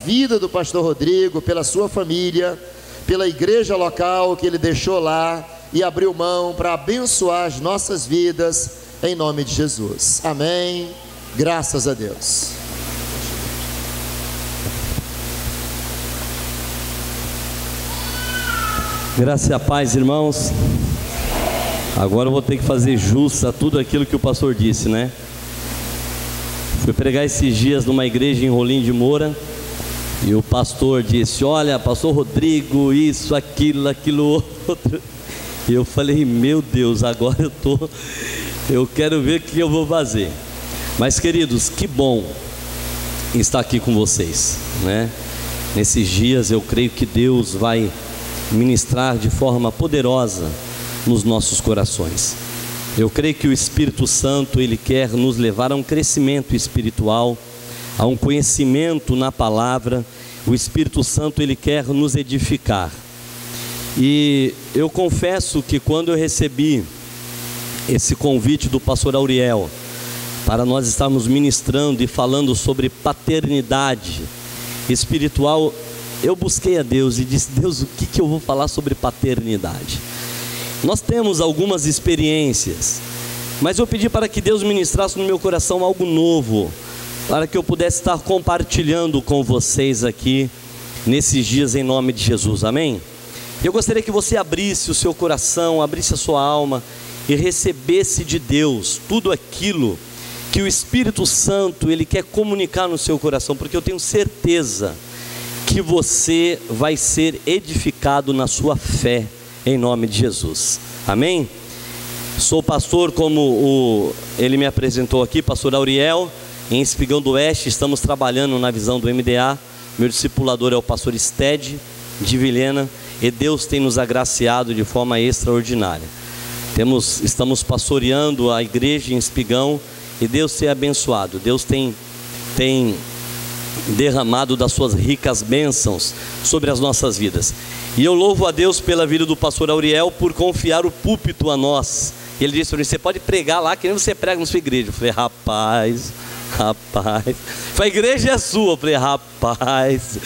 vida do pastor Rodrigo, pela sua família, pela igreja local que ele deixou lá e abriu mão para abençoar as nossas vidas, em nome de Jesus. Amém. Graças a Deus. Graça e a paz, irmãos. Agora eu vou ter que fazer jus a tudo aquilo que o pastor disse, né? Fui pregar esses dias numa igreja em Rolim de Moura, e o pastor disse: olha, pastor Rodrigo, isso, aquilo outro. E eu falei: meu Deus, agora eu quero ver o que eu vou fazer. Mas, queridos, que bom estar aqui com vocês, né? Nesses dias eu creio que Deus vai ministrar de forma poderosa nos nossos corações. Eu creio que o Espírito Santo, Ele quer nos levar a um crescimento espiritual, a um conhecimento na palavra. O Espírito Santo, Ele quer nos edificar. E eu confesso que quando eu recebi esse convite do pastor Auriel, para nós estarmos ministrando e falando sobre paternidade espiritual, eu busquei a Deus e disse: Deus, o que eu vou falar sobre paternidade? Nós temos algumas experiências, mas eu pedi para que Deus ministrasse no meu coração algo novo, para que eu pudesse estar compartilhando com vocês aqui nesses dias, em nome de Jesus. Amém? Eu gostaria que você abrisse o seu coração, abrisse a sua alma e recebesse de Deus tudo aquilo que o Espírito Santo, Ele quer comunicar no seu coração, porque eu tenho certeza que você vai ser edificado na sua fé, em nome de Jesus. Amém? Sou pastor, como ele me apresentou aqui, pastor Auriel, em Espigão do Oeste. Estamos trabalhando na visão do MDA. Meu discipulador é o pastor Sted de Vilhena, e Deus tem nos agraciado de forma extraordinária. Estamos pastoreando a igreja em Espigão, e Deus tem abençoado. Deus tem derramado das suas ricas bênçãos sobre as nossas vidas. E eu louvo a Deus pela vida do pastor Auriel, por confiar o púlpito a nós. Ele disse para mim: você pode pregar lá que nem você prega na sua igreja. Eu falei: rapaz, a igreja é sua. Eu falei: rapaz.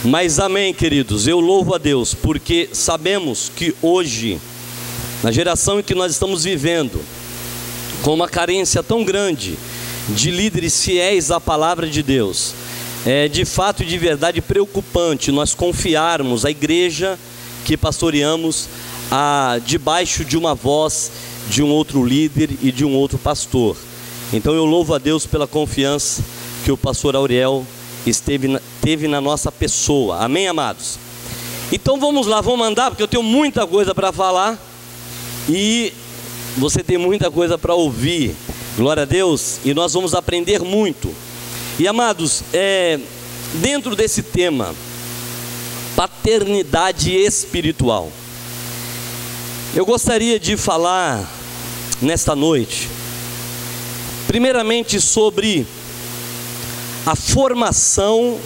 Mas amém, queridos, eu louvo a Deus, porque sabemos que hoje, na geração em que nós estamos vivendo, com uma carência tão grande de líderes fiéis à palavra de Deus, é de fato e de verdade preocupante nós confiarmos a igreja que pastoreamos debaixo de uma voz de um outro líder e de um outro pastor. Então eu louvo a Deus pela confiança que o pastor Auriel teve na nossa pessoa. Amém, amados? Então vamos lá, vamos andar, porque eu tenho muita coisa para falar e você tem muita coisa para ouvir. Glória a Deus. E nós vamos aprender muito. E amados, dentro desse tema, paternidade espiritual, eu gostaria de falar nesta noite, primeiramente sobre a formação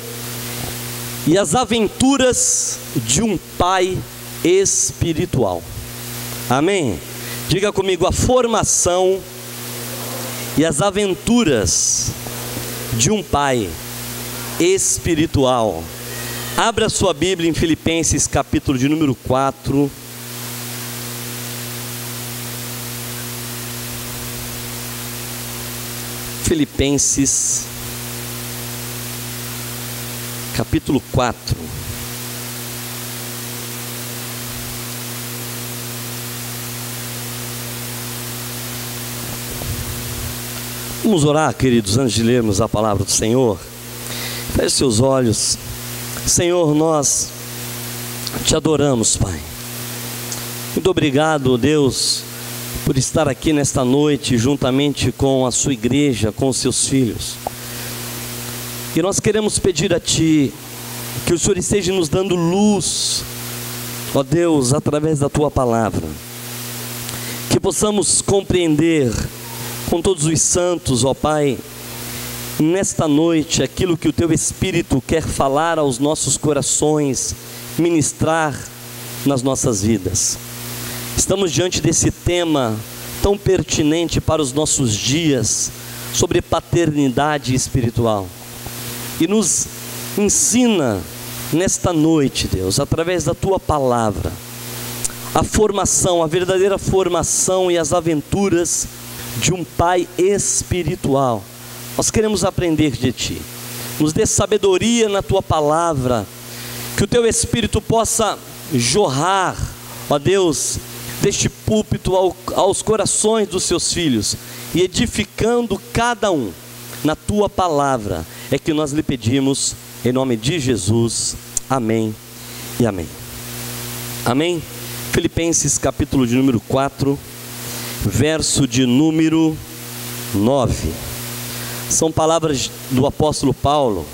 e as aventuras de um pai espiritual. Amém? Diga comigo: a formação e as aventuras de um pai espiritual. Abra sua Bíblia em Filipenses, capítulo de número 4. Filipenses, capítulo 4. Vamos orar, queridos, antes de lermos a palavra do Senhor. Feche seus olhos. Senhor, nós te adoramos, Pai. Muito obrigado, Deus, por estar aqui nesta noite juntamente com a sua igreja, com os seus filhos. E nós queremos pedir a Ti que o Senhor esteja nos dando luz, ó Deus, através da Tua palavra, que possamos compreender com todos os santos, ó Pai, nesta noite, aquilo que o Teu Espírito quer falar aos nossos corações, ministrar nas nossas vidas. Estamos diante desse tema tão pertinente para os nossos dias, sobre paternidade espiritual. E nos ensina nesta noite, Deus, através da Tua palavra, a formação, a verdadeira formação e as aventuras de um pai espiritual. Nós queremos aprender de Ti. Nos dê sabedoria na Tua palavra, que o Teu Espírito possa jorrar, ó Deus, deste púlpito aos corações dos Seus filhos, e edificando cada um na Tua palavra, é que nós lhe pedimos, em nome de Jesus, amém e amém. Amém? Filipenses capítulo de número 4, verso de número 9. São palavras do apóstolo Paulo,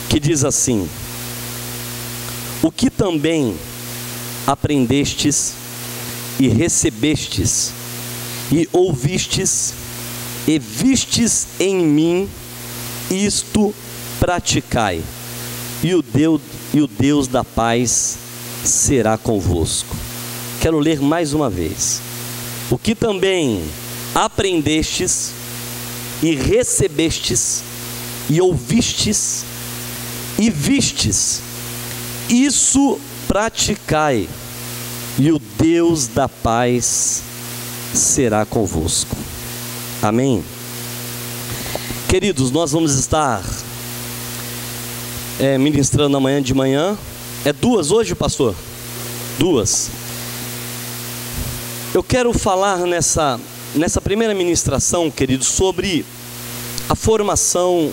que diz assim: o que também aprendestes e recebestes e ouvistes e vistes em mim, isto praticai, e o Deus da paz será convosco. Quero ler mais uma vez. O que também aprendestes e recebestes e ouvistes e vistes, isso praticai, e o Deus da paz será convosco. Amém? Queridos, nós vamos estar ministrando amanhã de manhã. É 2 hoje, pastor? 2. Eu quero falar nessa primeira ministração, queridos, sobre a formação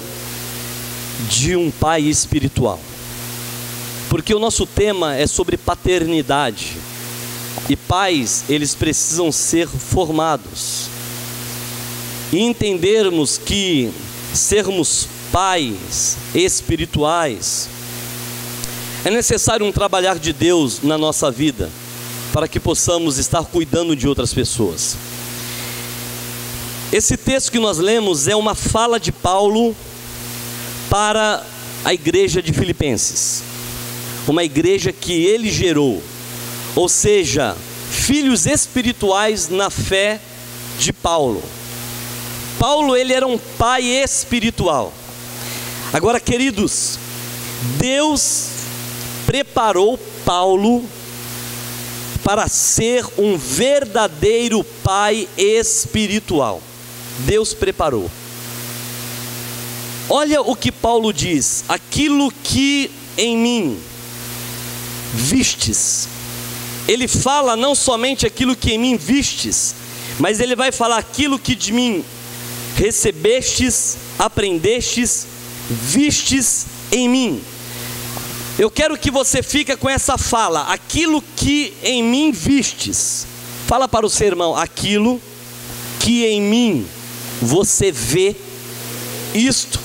de um pai espiritual. Porque o nosso tema é sobre paternidade. E pais, eles precisam ser formados. E entendermos que sermos pais espirituais, é necessário um trabalhar de Deus na nossa vida, para que possamos estar cuidando de outras pessoas. Esse texto que nós lemos é uma fala de Paulo para a igreja de Filipenses, uma igreja que ele gerou, ou seja, filhos espirituais na fé de Paulo. Paulo, ele era um pai espiritual. Agora, queridos, Deus preparou Paulo para ser um verdadeiro pai espiritual. Deus preparou. Olha o que Paulo diz: aquilo que em mim vistes. Ele fala não somente aquilo que em mim vistes, mas ele vai falar aquilo que de mim recebestes, aprendestes, vistes em mim. Eu quero que você fique com essa fala: aquilo que em mim vistes. Fala para o seu irmão: aquilo que em mim você vê, isto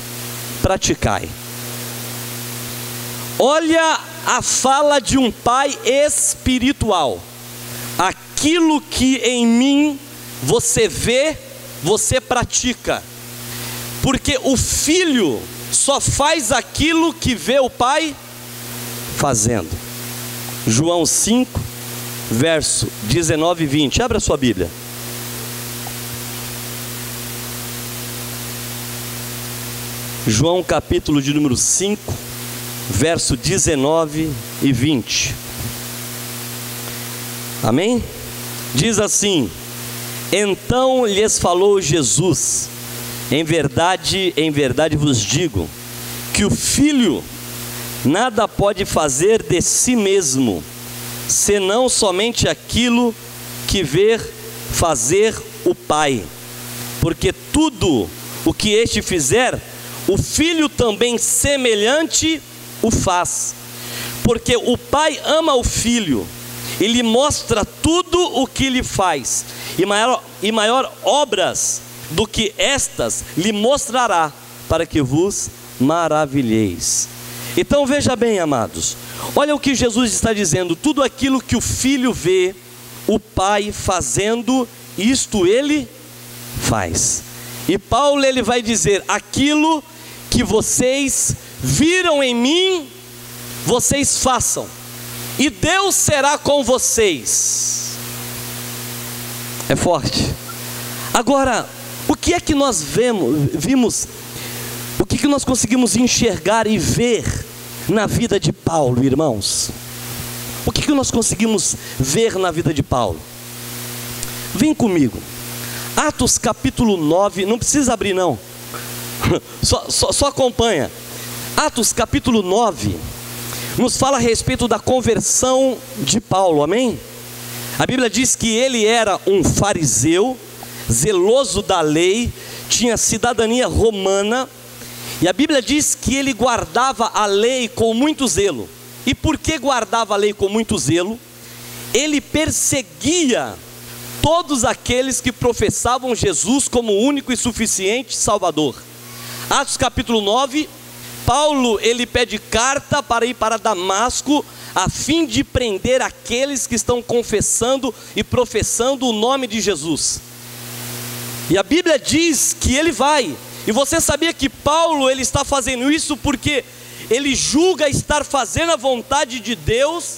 praticai. Olha a fala de um pai espiritual: aquilo que em mim você vê, você pratica. Porque o filho só faz aquilo que vê o pai fazendo. João 5, verso 19 e 20. Abra sua Bíblia. João capítulo de número 5, verso 19 e 20. Amém? Diz assim: então lhes falou Jesus: em verdade vos digo, que o filho nada pode fazer de si mesmo, senão somente aquilo que vê fazer o Pai. Porque tudo o que este fizer, o filho também semelhante o faz. Porque o Pai ama o filho e lhe mostra tudo o que lhe faz, e maior obras do que estas lhe mostrará, para que vos maravilheis. Então veja bem, amados, olha o que Jesus está dizendo: tudo aquilo que o filho vê o pai fazendo, isto ele faz. E Paulo, ele vai dizer: aquilo que vocês viram em mim, vocês façam, e Deus será com vocês. É forte. Agora, o que é que nós vimos, o que nós conseguimos enxergar e ver na vida de Paulo, irmãos? O que nós conseguimos ver na vida de Paulo? Vem comigo, Atos capítulo 9, não precisa abrir não, só acompanha. Atos capítulo 9 nos fala a respeito da conversão de Paulo, amém? A Bíblia diz que ele era um fariseu, zeloso da lei, tinha cidadania romana, e a Bíblia diz que ele guardava a lei com muito zelo. E por que guardava a lei com muito zelo? Ele perseguia todos aqueles que professavam Jesus como único e suficiente Salvador. Atos capítulo 9, Paulo ele pede carta para ir para Damasco, a fim de prender aqueles que estão confessando e professando o nome de Jesus. E a Bíblia diz que ele vai. E você sabia que Paulo ele está fazendo isso porque ele julga estar fazendo a vontade de Deus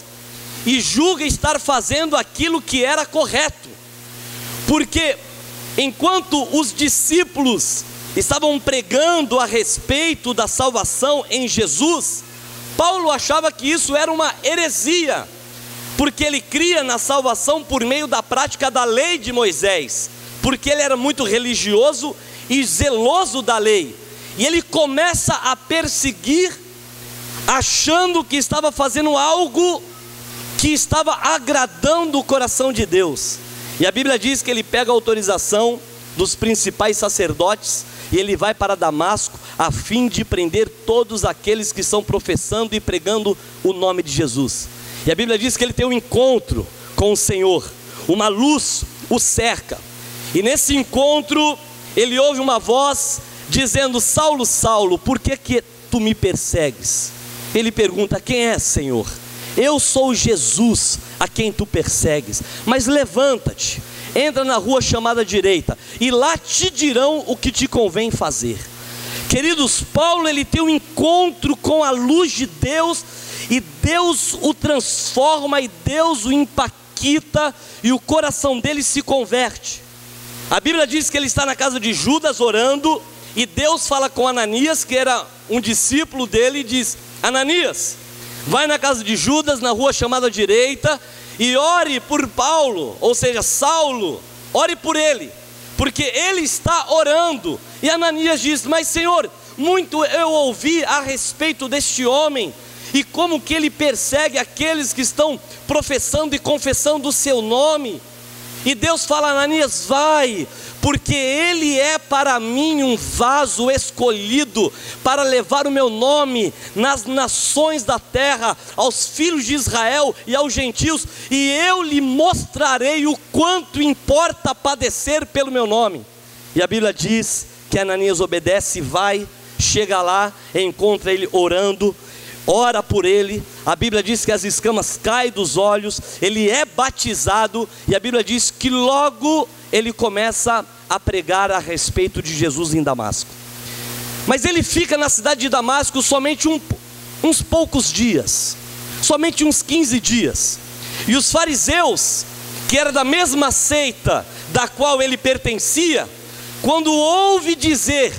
e julga estar fazendo aquilo que era correto. Porque enquanto os discípulos estavam pregando a respeito da salvação em Jesus, Paulo achava que isso era uma heresia, porque ele cria na salvação por meio da prática da lei de Moisés, porque ele era muito religioso e zeloso da lei, e ele começa a perseguir, achando que estava fazendo algo que estava agradando o coração de Deus. E a Bíblia diz que ele pega a autorização dos principais sacerdotes e ele vai para Damasco a fim de prender todos aqueles que estão professando e pregando o nome de Jesus. E a Bíblia diz que ele tem um encontro com o Senhor, uma luz o cerca, e nesse encontro ele ouve uma voz dizendo: Saulo, Saulo, por que tu me persegues? Ele pergunta: quem é, Senhor? Eu sou Jesus a quem tu persegues, mas levanta-te, entra na rua chamada direita, e lá te dirão o que te convém fazer. Queridos, Paulo ele tem um encontro com a luz de Deus, e Deus o transforma, e Deus o impacta, e o coração dele se converte. A Bíblia diz que ele está na casa de Judas orando, e Deus fala com Ananias, que era um discípulo dele, e diz: Ananias, vai na casa de Judas, na rua chamada direita, e ore por Paulo, ou seja, Saulo, ore por ele, porque ele está orando. E Ananias diz: mas Senhor, muito eu ouvi a respeito deste homem, e como que ele persegue aqueles que estão professando e confessando o seu nome. E Deus fala: Ananias, vai, porque ele é para mim um vaso escolhido para levar o meu nome nas nações da terra, aos filhos de Israel e aos gentios, e eu lhe mostrarei o quanto importa padecer pelo meu nome. E a Bíblia diz que Ananias obedece, vai, chega lá, encontra ele orando, ora por ele. A Bíblia diz que as escamas caem dos olhos, ele é batizado, e a Bíblia diz que logo ele começa a pregar a respeito de Jesus em Damasco. Mas ele fica na cidade de Damasco somente uns poucos dias, somente uns 15 dias. E os fariseus, que era da mesma seita da qual ele pertencia, quando ouve dizer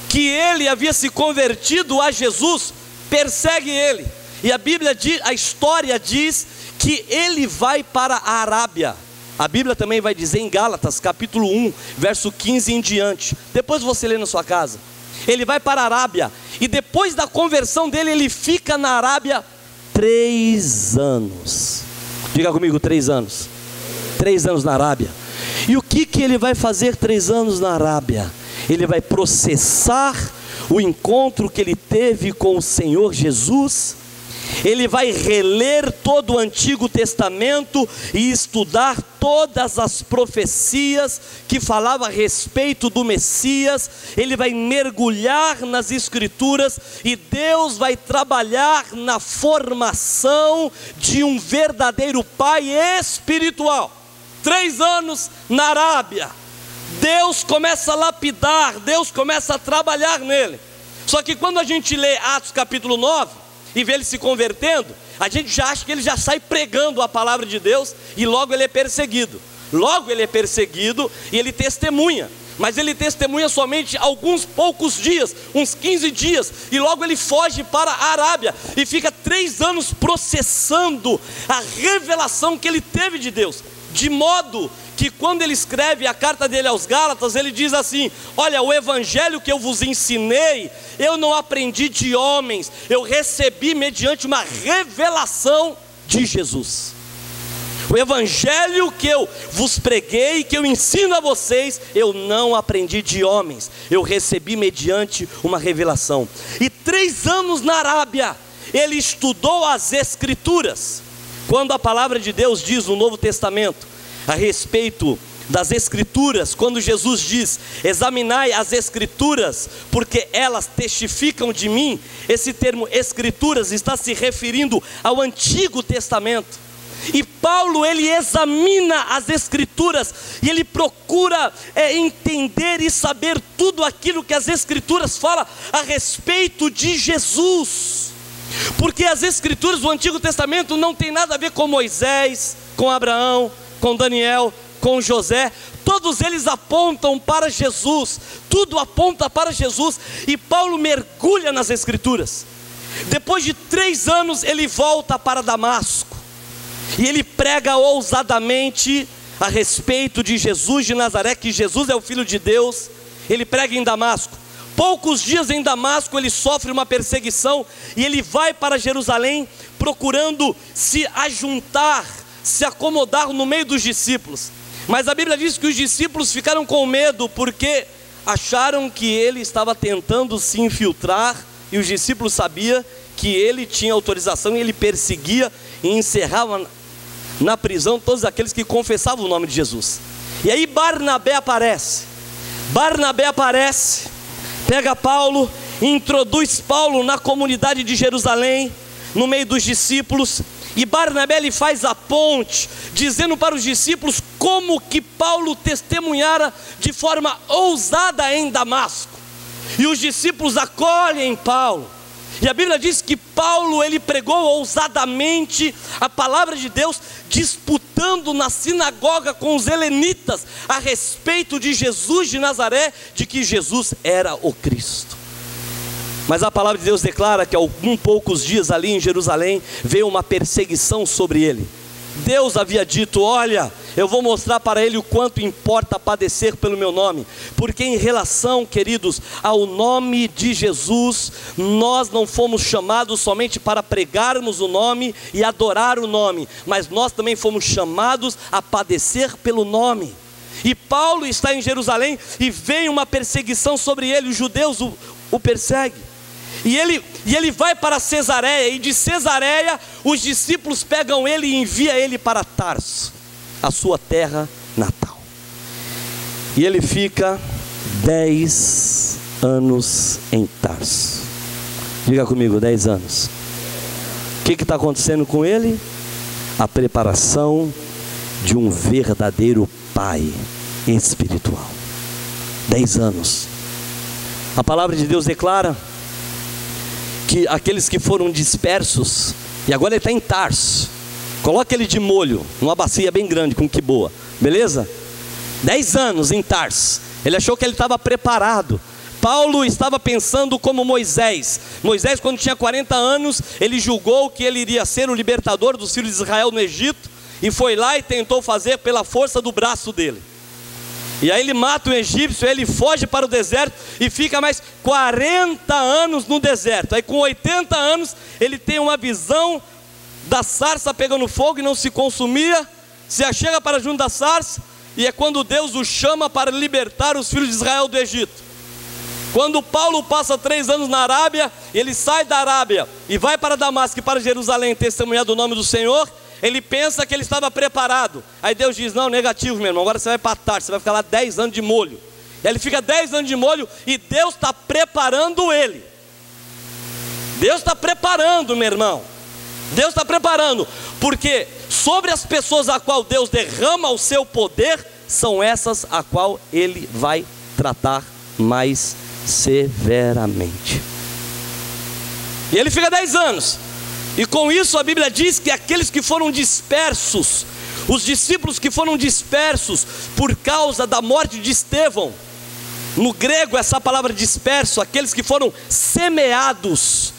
que ele havia se convertido a Jesus, persegue ele. E a Bíblia diz, a história diz que ele vai para a Arábia. A Bíblia também vai dizer em Gálatas capítulo 1, verso 15 em diante. Depois você lê na sua casa. Ele vai para a Arábia, e depois da conversão dele, ele fica na Arábia 3 anos. Diga comigo, 3 anos. 3 anos na Arábia. E o que ele vai fazer 3 anos na Arábia? Ele vai processar o encontro que ele teve com o Senhor Jesus. Ele vai reler todo o Antigo Testamento e estudar todas as profecias que falavam a respeito do Messias. Ele vai mergulhar nas Escrituras, e Deus vai trabalhar na formação de um verdadeiro pai espiritual. 3 anos na Arábia, Deus começa a lapidar, Deus começa a trabalhar nele. Só que quando a gente lê Atos capítulo 9 e vê ele se convertendo, a gente já acha que ele já sai pregando a palavra de Deus, e logo ele é perseguido. Logo ele é perseguido e ele testemunha. mas ele testemunha somente alguns poucos dias, uns 15 dias, e logo ele foge para a Arábia, e fica 3 anos processando a revelação que ele teve de Deus, de modo que quando ele escreve a carta dele aos Gálatas, ele diz assim: olha, o evangelho que eu vos ensinei, eu não aprendi de homens, eu recebi mediante uma revelação de Jesus. O evangelho que eu vos preguei, que eu ensino a vocês, eu não aprendi de homens, eu recebi mediante uma revelação. E 3 anos na Arábia, ele estudou as Escrituras. Quando a palavra de Deus diz no Novo Testamento a respeito das Escrituras, quando Jesus diz: examinai as Escrituras, porque elas testificam de mim, esse termo Escrituras está se referindo ao Antigo Testamento. E Paulo, ele examina as Escrituras, e ele procura entender e saber tudo aquilo que as Escrituras falam a respeito de Jesus. Porque as Escrituras do Antigo Testamento não tem nada a ver com Moisés, com Abraão, com Daniel, com José. Todos eles apontam para Jesus, tudo aponta para Jesus. E Paulo mergulha nas Escrituras. Depois de 3 anos ele volta para Damasco, e ele prega ousadamente a respeito de Jesus de Nazaré, que Jesus é o Filho de Deus. Ele prega em Damasco. Poucos dias em Damasco ele sofre uma perseguição, e ele vai para Jerusalém procurando se ajuntar, se acomodar no meio dos discípulos. Mas a Bíblia diz que os discípulos ficaram com medo, porque acharam que ele estava tentando se infiltrar, e os discípulos sabiam que ele tinha autorização, e ele perseguia e encerrava na prisão todos aqueles que confessavam o nome de Jesus. E aí Barnabé aparece, pega Paulo, introduz Paulo na comunidade de Jerusalém, no meio dos discípulos. E Barnabé ele faz a ponte, dizendo para os discípulos como que Paulo testemunhara de forma ousada em Damasco. E os discípulos acolhem Paulo. E a Bíblia diz que Paulo ele pregou ousadamente a palavra de Deus, disputando na sinagoga com os helenitas a respeito de Jesus de Nazaré, de que Jesus era o Cristo. Mas a palavra de Deus declara que alguns poucos dias ali em Jerusalém veio uma perseguição sobre ele. Deus havia dito: olha, eu vou mostrar para ele o quanto importa padecer pelo meu nome. Porque em relação, queridos, ao nome de Jesus, nós não fomos chamados somente para pregarmos o nome e adorar o nome, mas nós também fomos chamados a padecer pelo nome. E Paulo está em Jerusalém e vem uma perseguição sobre ele, os judeus o perseguem. E ele vai para Cesareia, e de Cesareia os discípulos pegam ele e enviam ele para Tarso, a sua terra natal. E ele fica 10 anos em Tarso. Diga comigo, 10 anos. O que está acontecendo com ele? A preparação de um verdadeiro pai espiritual. 10 anos. A palavra de Deus declara que aqueles que foram dispersos, e agora ele está em Tarso, coloca ele de molho, numa bacia bem grande, com que boa, beleza? 10 anos em Tarso, ele achou que ele estava preparado. Paulo estava pensando como Moisés. Moisés, quando tinha 40 anos, ele julgou que ele iria ser o libertador dos filhos de Israel no Egito, e foi lá e tentou fazer pela força do braço dele. E aí ele mata o egípcio, ele foge para o deserto e fica mais 40 anos no deserto. Aí com 80 anos ele tem uma visão da sarça pegando fogo e não se consumia. Se achega para junto da sarça, e é quando Deus o chama para libertar os filhos de Israel do Egito. Quando Paulo passa 3 anos na Arábia, ele sai da Arábia e vai para Damasco e para Jerusalém testemunhar do nome do Senhor. Ele pensa que ele estava preparado. Aí Deus diz: não, negativo, meu irmão, agora você vai para Tarso, você vai ficar lá 10 anos de molho. E ele fica 10 anos de molho, e Deus está preparando ele. Deus está preparando, meu irmão. Deus está preparando, porque sobre as pessoas a qual Deus derrama o seu poder, são essas a qual Ele vai tratar mais severamente. E ele fica 10 anos. E com isso a Bíblia diz que aqueles que foram dispersos, os discípulos que foram dispersos por causa da morte de Estevão, No grego, essa palavra disperso, aqueles que foram semeados,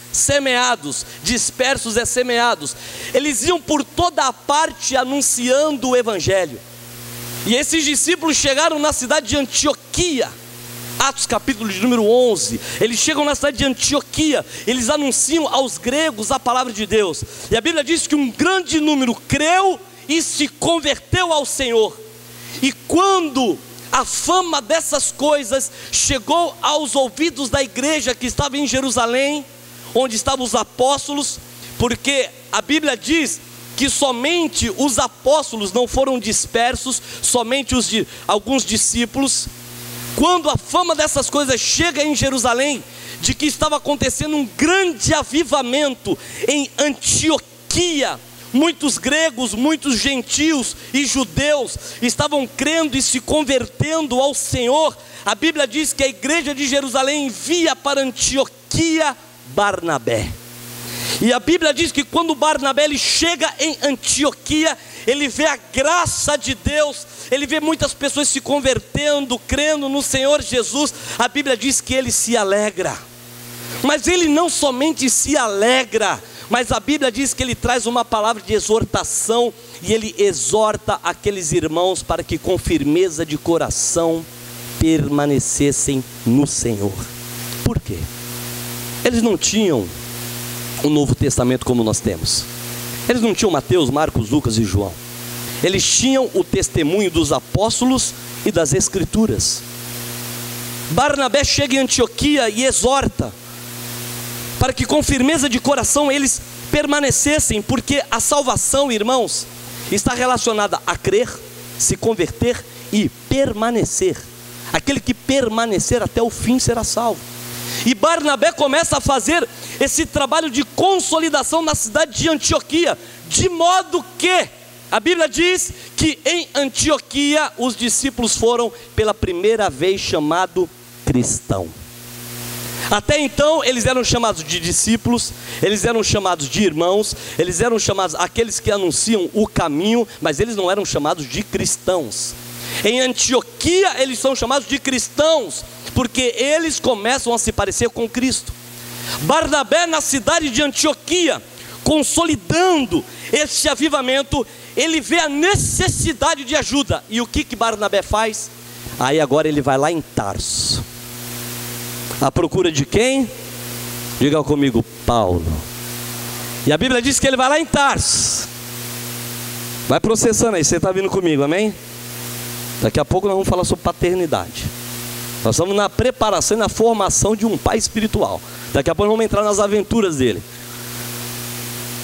dispersos é semeados. Eles iam por toda a parte anunciando o evangelho. E esses discípulos chegaram na cidade de Antioquia, Atos capítulo de número 11, eles chegam na cidade de Antioquia, eles anunciam aos gregos a palavra de Deus. E a Bíblia diz que um grande número creu e se converteu ao Senhor. E quando a fama dessas coisas chegou aos ouvidos da igreja que estava em Jerusalém, onde estavam os apóstolos, porque a Bíblia diz que somente os apóstolos não foram dispersos, somente alguns discípulos. Quando a fama dessas coisas chega em Jerusalém, de que estava acontecendo um grande avivamento em Antioquia, muitos gregos, muitos gentios e judeus estavam crendo e se convertendo ao Senhor. A Bíblia diz que a igreja de Jerusalém envia para Antioquia Barnabé. E a Bíblia diz que quando Barnabé ele chega em Antioquia, ele vê a graça de Deus, ele vê muitas pessoas se convertendo, crendo no Senhor Jesus. A Bíblia diz que ele se alegra, mas ele não somente se alegra, mas a Bíblia diz que ele traz uma palavra de exortação, e ele exorta aqueles irmãos para que com firmeza de coração permanecessem no Senhor. Por quê? Eles não tinham o Novo Testamento como nós temos. Eles não tinham Mateus, Marcos, Lucas e João. Eles tinham o testemunho dos apóstolos e das Escrituras. Barnabé chega em Antioquia e exorta para que com firmeza de coração eles permanecessem, porque a salvação, irmãos, está relacionada a crer, se converter e permanecer. Aquele que permanecer até o fim será salvo. E Barnabé começa a fazer esse trabalho de consolidação na cidade de Antioquia, de modo que a Bíblia diz que em Antioquia os discípulos foram pela primeira vez chamados cristãos. Até então eles eram chamados de discípulos, eles eram chamados de irmãos, eles eram chamados aqueles que anunciam o caminho, mas eles não eram chamados de cristãos. Em Antioquia eles são chamados de cristãos, porque eles começam a se parecer com Cristo. Barnabé, na cidade de Antioquia, consolidando esse avivamento, ele vê a necessidade de ajuda. E o que Barnabé faz? Aí agora ele vai lá em Tarso, à procura de quem? Diga comigo, Paulo. E a Bíblia diz que ele vai lá em Tarso. Vai processando aí, você está vindo comigo, amém? Daqui a pouco nós vamos falar sobre paternidade. Nós estamos na preparação e na formação de um pai espiritual. Daqui a pouco nós vamos entrar nas aventuras dele.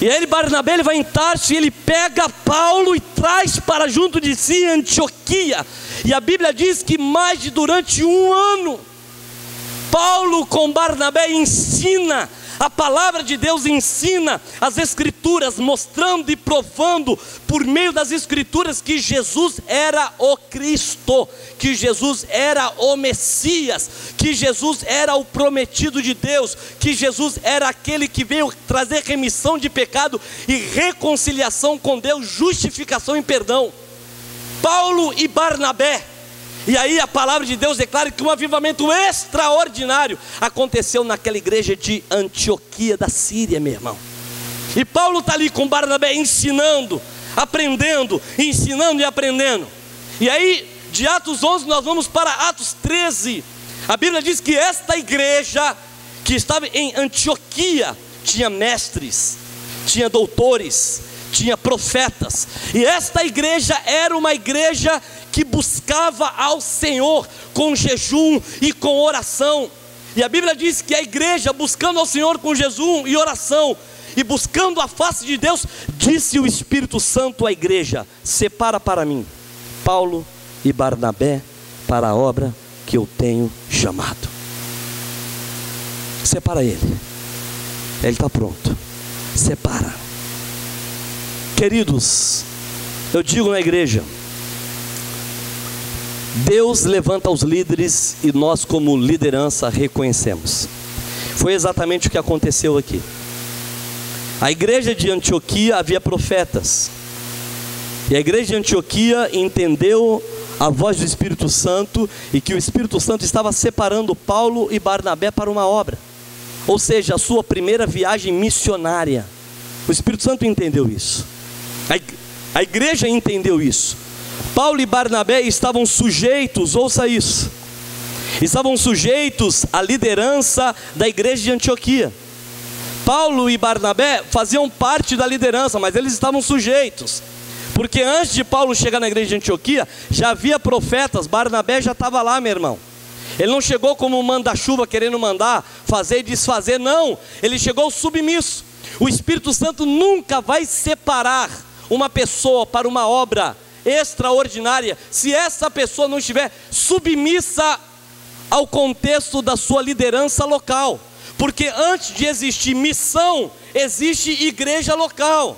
E aí Barnabé ele vai em Tarso e ele pega Paulo e traz para junto de si Antioquia. E a Bíblia diz que durante 1 ano, Paulo com Barnabé ensina a palavra de Deus, ensina as Escrituras, mostrando e provando por meio das Escrituras que Jesus era o Cristo, que Jesus era o Messias, que Jesus era o prometido de Deus, que Jesus era aquele que veio trazer remissão de pecado e reconciliação com Deus, justificação e perdão. Paulo e Barnabé. E aí a palavra de Deus declara que um avivamento extraordinário aconteceu naquela igreja de Antioquia da Síria, meu irmão. E Paulo está ali com Barnabé ensinando, aprendendo, ensinando e aprendendo. E aí de Atos 11 nós vamos para Atos 13. A Bíblia diz que esta igreja que estava em Antioquia tinha mestres, tinha doutores, tinha profetas. E esta igreja era uma igreja que buscava ao Senhor com jejum e com oração. E a Bíblia diz que a igreja, buscando ao Senhor com jejum e oração, e buscando a face de Deus, disse o Espírito Santo à igreja: separa para mim Paulo e Barnabé para a obra que eu tenho chamado. Separa ele está pronto, separa. Queridos, eu digo na igreja, Deus levanta os líderes e nós como liderança reconhecemos. Foi exatamente o que aconteceu aqui. A igreja de Antioquia havia profetas, e a igreja de Antioquia entendeu a voz do Espírito Santo, e que o Espírito Santo estava separando Paulo e Barnabé para uma obra, ou seja, a sua primeira viagem missionária. O Espírito Santo entendeu isso, a igreja entendeu isso. Paulo e Barnabé estavam sujeitos, ouça isso, estavam sujeitos à liderança da igreja de Antioquia. Paulo e Barnabé faziam parte da liderança, mas eles estavam sujeitos, porque antes de Paulo chegar na igreja de Antioquia, já havia profetas. Barnabé já estava lá, meu irmão. Ele não chegou como um manda-chuva querendo mandar, fazer e desfazer, não. Ele chegou submisso. O Espírito Santo nunca vai separar uma pessoa para uma obra extraordinária se essa pessoa não estiver submissa ao contexto da sua liderança local. Porque antes de existir missão, existe igreja local.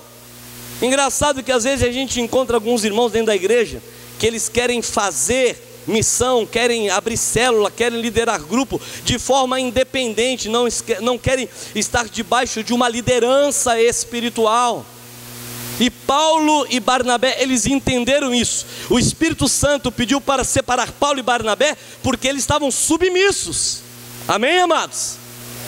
Engraçado que às vezes a gente encontra alguns irmãos dentro da igreja que eles querem fazer missão, querem abrir célula, querem liderar grupo de forma independente, não querem estar debaixo de uma liderança espiritual. E Paulo e Barnabé, eles entenderam isso. O Espírito Santo pediu para separar Paulo e Barnabé porque eles estavam submissos. Amém, amados?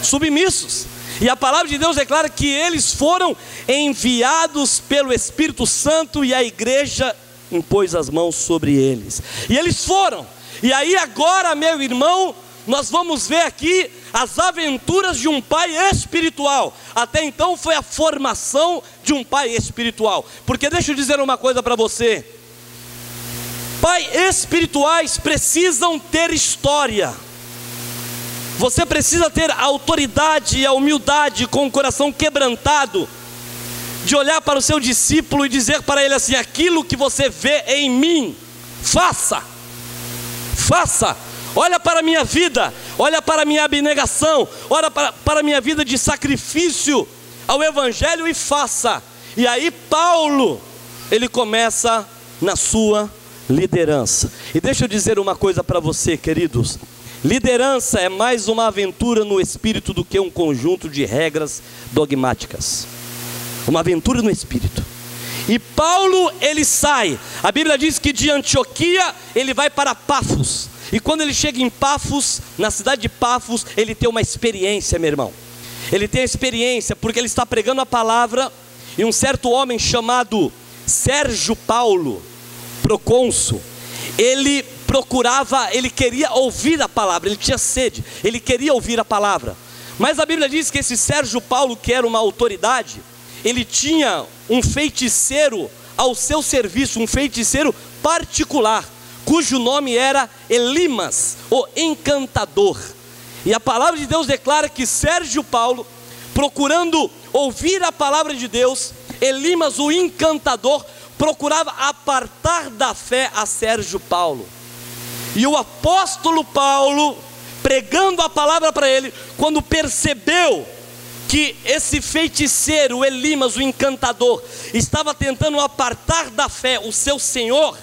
Submissos. E a palavra de Deus declara que eles foram enviados pelo Espírito Santo, e a igreja impôs as mãos sobre eles, e eles foram. E aí agora, meu irmão, nós vamos ver aqui as aventuras de um pai espiritual. Até então foi a formação de um pai espiritual. Porque deixa eu dizer uma coisa para você: pais espirituais precisam ter história. Você precisa ter a autoridade e a humildade, com o coração quebrantado, de olhar para o seu discípulo e dizer para ele assim: aquilo que você vê em mim, faça. Olha para a minha vida, olha para a minha abnegação, olha para a minha vida de sacrifício ao Evangelho e faça. E aí Paulo, ele começa na sua liderança. E deixa eu dizer uma coisa para você, queridos: liderança é mais uma aventura no Espírito do que um conjunto de regras dogmáticas. Uma aventura no Espírito. E Paulo, ele sai, a Bíblia diz que de Antioquia ele vai para Pafos. E quando ele chega em Pafos, na cidade de Pafos, ele tem uma experiência, meu irmão. Ele tem a experiência porque ele está pregando a palavra, e um certo homem chamado Sérgio Paulo, procônsul, ele queria ouvir a palavra, ele tinha sede, ele queria ouvir a palavra. Mas a Bíblia diz que esse Sérgio Paulo, que era uma autoridade, ele tinha um feiticeiro ao seu serviço, um feiticeiro particular, cujo nome era Elimas, o encantador. E a palavra de Deus declara que Sérgio Paulo, procurando ouvir a palavra de Deus, Elimas, o encantador, procurava apartar da fé a Sérgio Paulo. E o apóstolo Paulo, pregando a palavra para ele, quando percebeu que esse feiticeiro, o Elimas, o encantador, estava tentando apartar da fé o seu senhor,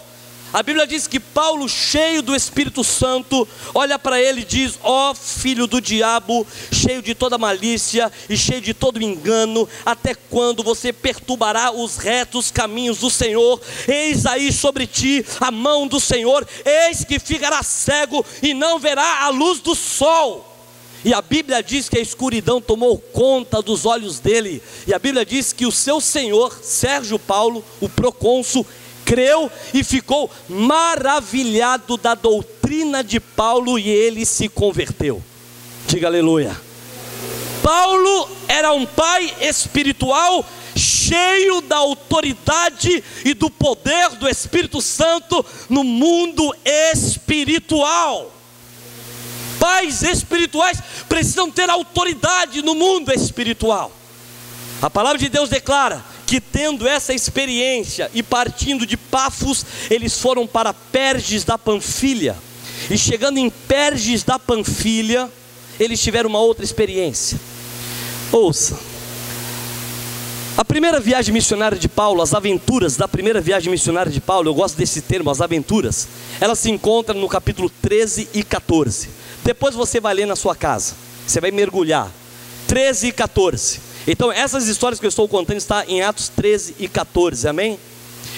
a Bíblia diz que Paulo, cheio do Espírito Santo, olha para ele e diz: ó filho do diabo, cheio de toda malícia e cheio de todo engano, até quando você perturbará os retos caminhos do Senhor? Eis aí sobre ti a mão do Senhor, eis que ficará cego e não verá a luz do sol. E a Bíblia diz que a escuridão tomou conta dos olhos dele. E a Bíblia diz que o seu senhor, Sérgio Paulo, o procônsul, creu e ficou maravilhado da doutrina de Paulo, e ele se converteu. Diga aleluia. Paulo era um pai espiritual, cheio da autoridade e do poder do Espírito Santo no mundo espiritual. Pais espirituais precisam ter autoridade no mundo espiritual. A palavra de Deus declara que, tendo essa experiência e partindo de Pafos, eles foram para Perges da Panfilha. E chegando em Perges da Panfilha, eles tiveram uma outra experiência. Ouça, a primeira viagem missionária de Paulo, as aventuras da primeira viagem missionária de Paulo, eu gosto desse termo, as aventuras, elas se encontram no capítulo 13 e 14. Depois você vai ler na sua casa, você vai mergulhar, 13 e 14. Então essas histórias que eu estou contando estão em Atos 13 e 14, amém?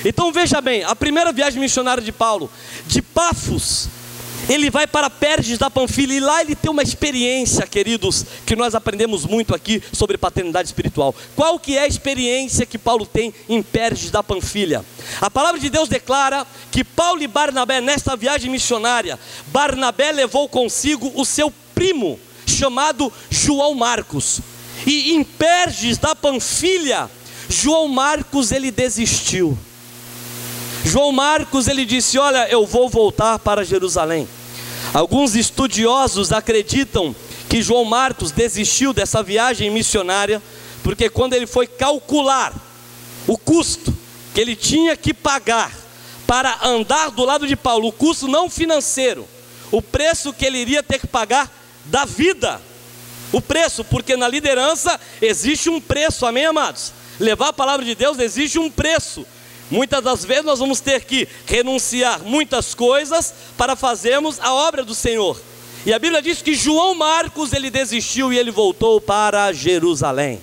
Então veja bem, a primeira viagem missionária de Paulo, de Pafos, ele vai para Perges da Panfilha, e lá ele tem uma experiência, queridos, que nós aprendemos muito aqui sobre paternidade espiritual. Qual que é a experiência que Paulo tem em Perges da Panfilha? A palavra de Deus declara que Paulo e Barnabé, nesta viagem missionária, Barnabé levou consigo o seu primo, chamado João Marcos, e em Perges da Panfilha, João Marcos ele desistiu. João Marcos ele disse: olha, eu vou voltar para Jerusalém. Alguns estudiosos acreditam que João Marcos desistiu dessa viagem missionária, porque quando ele foi calcular o custo que ele tinha que pagar para andar do lado de Paulo, o custo não financeiro, o preço que ele iria ter que pagar da vida, o preço, porque na liderança existe um preço, amém, amados? Levar a palavra de Deus exige um preço. Muitas das vezes nós vamos ter que renunciar muitas coisas para fazermos a obra do Senhor. E a Bíblia diz que João Marcos ele desistiu e ele voltou para Jerusalém.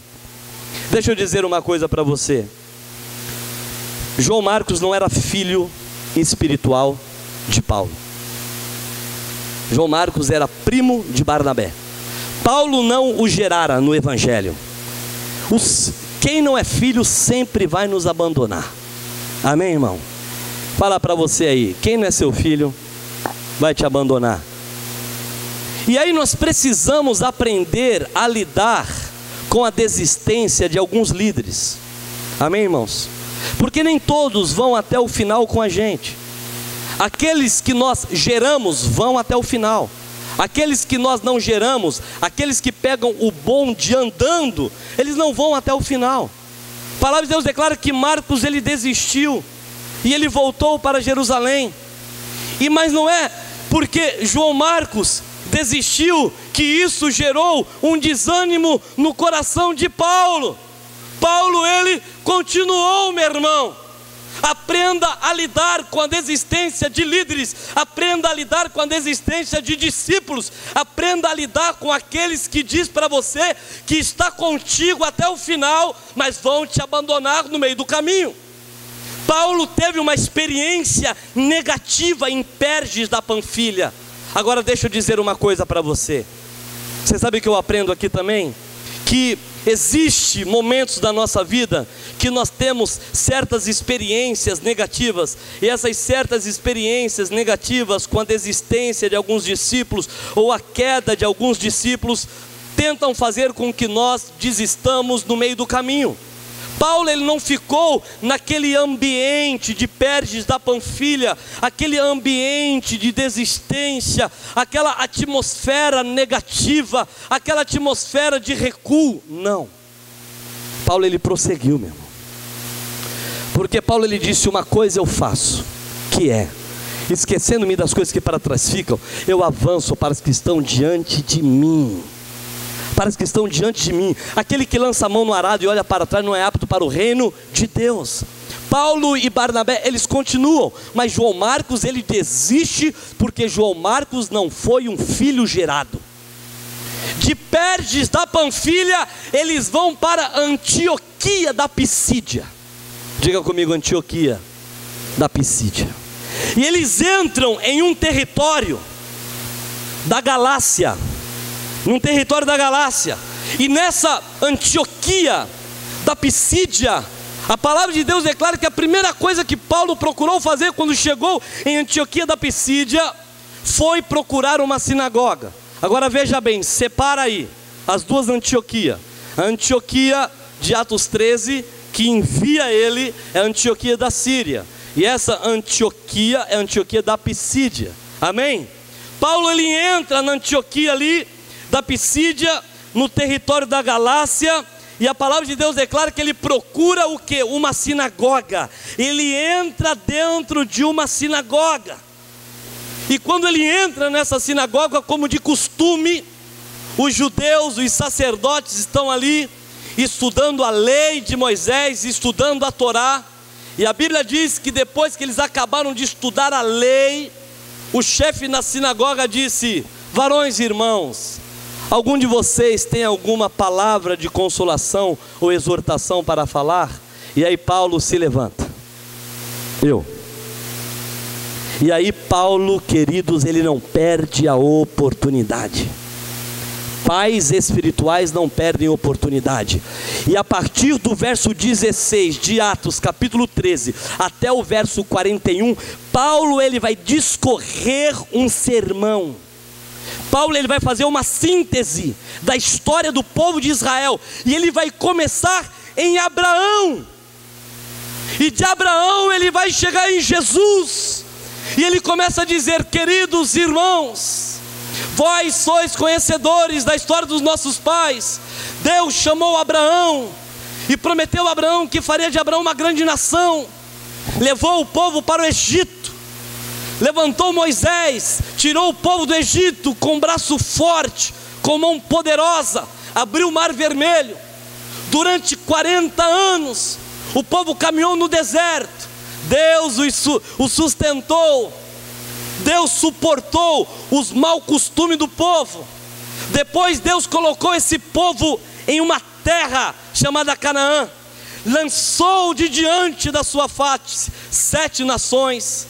Deixa eu dizer uma coisa para você. João Marcos não era filho espiritual de Paulo. João Marcos era primo de Barnabé. Paulo não o gerara no Evangelho. Quem não é filho sempre vai nos abandonar. Amém, irmão? Fala para você aí, quem não é seu filho vai te abandonar. E aí nós precisamos aprender a lidar com a desistência de alguns líderes. Amém, irmãos? Porque nem todos vão até o final com a gente. Aqueles que nós geramos vão até o final. Aqueles que nós não geramos, aqueles que pegam o bonde andando, eles não vão até o final. A palavra de Deus declara que Marcos ele desistiu e ele voltou para Jerusalém. Mas não é porque João Marcos desistiu que isso gerou um desânimo no coração de Paulo. Paulo ele continuou, meu irmão. Aprenda a lidar com a desistência de líderes, aprenda a lidar com a desistência de discípulos, aprenda a lidar com aqueles que diz para você que está contigo até o final, mas vão te abandonar no meio do caminho. Paulo teve uma experiência negativa em Perges da Panfilha. Agora deixa eu dizer uma coisa para você. Você sabe o que eu aprendo aqui também? Que existe momentos da nossa vida que nós temos certas experiências negativas, e essas certas experiências negativas com a desistência de alguns discípulos ou a queda de alguns discípulos tentam fazer com que nós desistamos no meio do caminho. Paulo ele não ficou naquele ambiente de Perges da Panfilha, aquele ambiente de desistência, aquela atmosfera negativa, aquela atmosfera de recuo. Não. Paulo ele prosseguiu, meu irmão. Porque Paulo ele disse: uma coisa eu faço, que é, esquecendo-me das coisas que para trás ficam, eu avanço para as que estão diante de mim. Para os que estão diante de mim. Aquele que lança a mão no arado e olha para trás não é apto para o reino de Deus. Paulo e Barnabé, eles continuam, mas João Marcos, ele desiste, porque João Marcos não foi um filho gerado. De Perges da Panfilha, eles vão para Antioquia da Pisídia. Diga comigo, Antioquia da Pisídia. E eles entram em um território da Galácia, num território da Galácia, e nessa Antioquia da Pisídia, a palavra de Deus declara que a primeira coisa que Paulo procurou fazer quando chegou em Antioquia da Pisídia foi procurar uma sinagoga. Agora veja bem, separa aí as duas Antioquias. A Antioquia de Atos 13, que envia ele, é a Antioquia da Síria, e essa Antioquia é a Antioquia da Pisídia. Amém? Paulo ele entra na Antioquia ali da Pisídia, no território da Galácia, e a palavra de Deus declara que ele procura o que? Uma sinagoga. Ele entra dentro de uma sinagoga, e quando ele entra nessa sinagoga, como de costume, os judeus, os sacerdotes estão ali, estudando a lei de Moisés, estudando a Torá, e a Bíblia diz que depois que eles acabaram de estudar a lei, o chefe na sinagoga disse: varões e irmãos, algum de vocês tem alguma palavra de consolação ou exortação para falar? E aí Paulo se levanta. E aí Paulo, queridos, ele não perde a oportunidade. Pais espirituais não perdem oportunidade. E a partir do verso 16 de Atos, capítulo 13, até o verso 41, Paulo ele vai discorrer um sermão. Paulo ele vai fazer uma síntese da história do povo de Israel. E ele vai começar em Abraão. E de Abraão ele vai chegar em Jesus. E ele começa a dizer: queridos irmãos, vós sois conhecedores da história dos nossos pais. Deus chamou Abraão e prometeu a Abraão que faria de Abraão uma grande nação. Levou o povo para o Egito, levantou Moisés, tirou o povo do Egito com um braço forte, com mão poderosa, abriu o mar vermelho. Durante 40 anos o povo caminhou no deserto. Deus o sustentou. Deus suportou os maus costumes do povo. Depois Deus colocou esse povo em uma terra chamada Canaã. Lançou de diante da sua face 7 nações.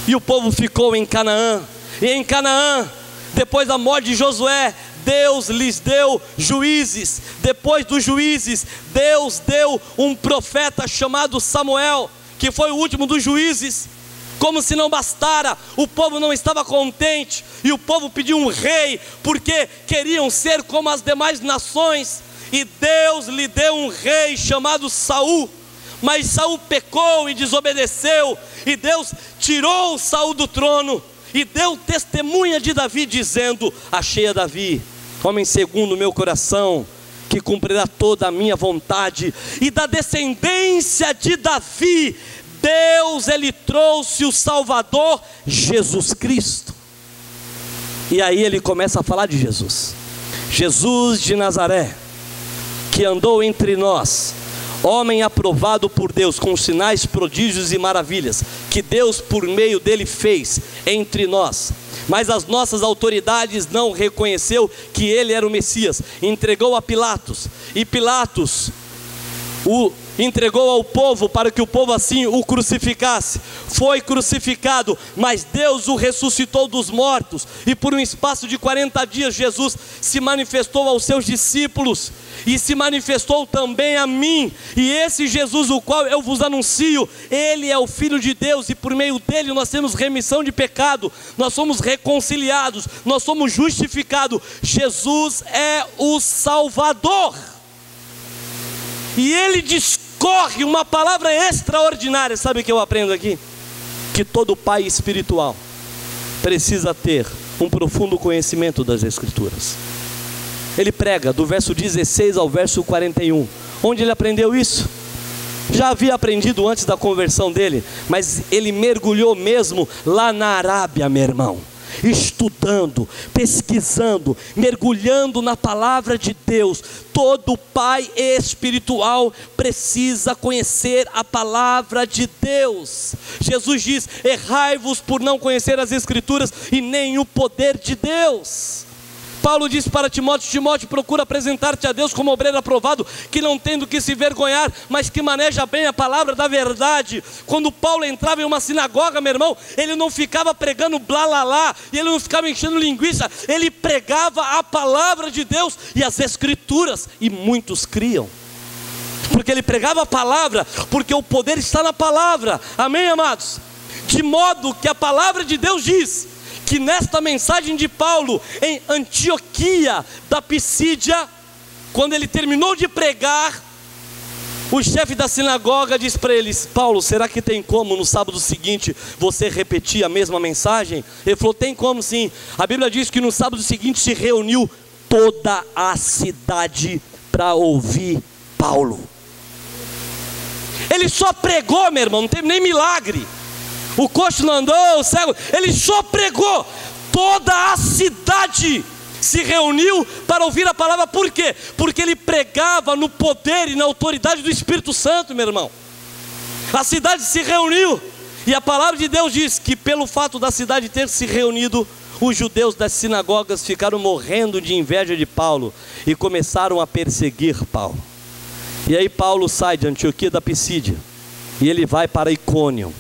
E o povo ficou em Canaã. E em Canaã, depois da morte de Josué, Deus lhes deu juízes. Depois dos juízes, Deus deu um profeta chamado Samuel, que foi o último dos juízes. Como se não bastara, o povo não estava contente, e o povo pediu um rei, porque queriam ser como as demais nações, e Deus lhe deu um rei chamado Saul. Mas Saul pecou e desobedeceu, e Deus tirou Saul do trono, e deu testemunha de Davi, dizendo: achei a Davi, homem segundo o meu coração, que cumprirá toda a minha vontade. E da descendência de Davi, Deus ele trouxe o Salvador, Jesus Cristo. E aí ele começa a falar de Jesus. Jesus de Nazaré, que andou entre nós, homem aprovado por Deus, com sinais, prodígios e maravilhas, que Deus por meio dele fez entre nós. Mas as nossas autoridades não reconheceu que ele era o Messias. Entregou a Pilatos, e Pilatos o entregou ao povo para que o povo assim o crucificasse. Foi crucificado, mas Deus o ressuscitou dos mortos. E por um espaço de 40 dias Jesus se manifestou aos seus discípulos, e se manifestou também a mim. E esse Jesus o qual eu vos anuncio, ele é o Filho de Deus, e por meio dele nós temos remissão de pecado, nós somos reconciliados, nós somos justificados. Jesus é o Salvador. E ele discorre uma palavra extraordinária. Sabe o que eu aprendo aqui? Que todo pai espiritual precisa ter um profundo conhecimento das Escrituras. Ele prega do verso 16 ao verso 41. Onde ele aprendeu isso? Já havia aprendido antes da conversão dele, mas ele mergulhou mesmo lá na Arábia, meu irmão, estudando, pesquisando, mergulhando na palavra de Deus. Todo pai espiritual precisa conhecer a palavra de Deus. Jesus diz: errai-vos por não conhecer as Escrituras e nem o poder de Deus. Paulo disse para Timóteo: Timóteo, procura apresentar-te a Deus como obreiro aprovado, que não tem do que se vergonhar, mas que maneja bem a palavra da verdade. Quando Paulo entrava em uma sinagoga, meu irmão, ele não ficava pregando blá blá blá, e ele não ficava enchendo linguiça, ele pregava a palavra de Deus e as Escrituras, e muitos criam, porque ele pregava a palavra, porque o poder está na palavra. Amém, amados? De modo que a palavra de Deus diz que nesta mensagem de Paulo em Antioquia da Pisídia, quando ele terminou de pregar, o chefe da sinagoga diz para eles: Paulo, será que tem como no sábado seguinte você repetir a mesma mensagem? Ele falou: tem como sim. A Bíblia diz que no sábado seguinte se reuniu toda a cidade para ouvir Paulo. Ele só pregou, meu irmão, não teve nem milagre. O coxo não andou, o cego, ele só pregou. Toda a cidade se reuniu para ouvir a palavra. Por quê? Porque ele pregava no poder e na autoridade do Espírito Santo, meu irmão. A cidade se reuniu, e a palavra de Deus diz que pelo fato da cidade ter se reunido, os judeus das sinagogas ficaram morrendo de inveja de Paulo e começaram a perseguir Paulo. E aí Paulo sai de Antioquia da Pisídia e ele vai para Icônio,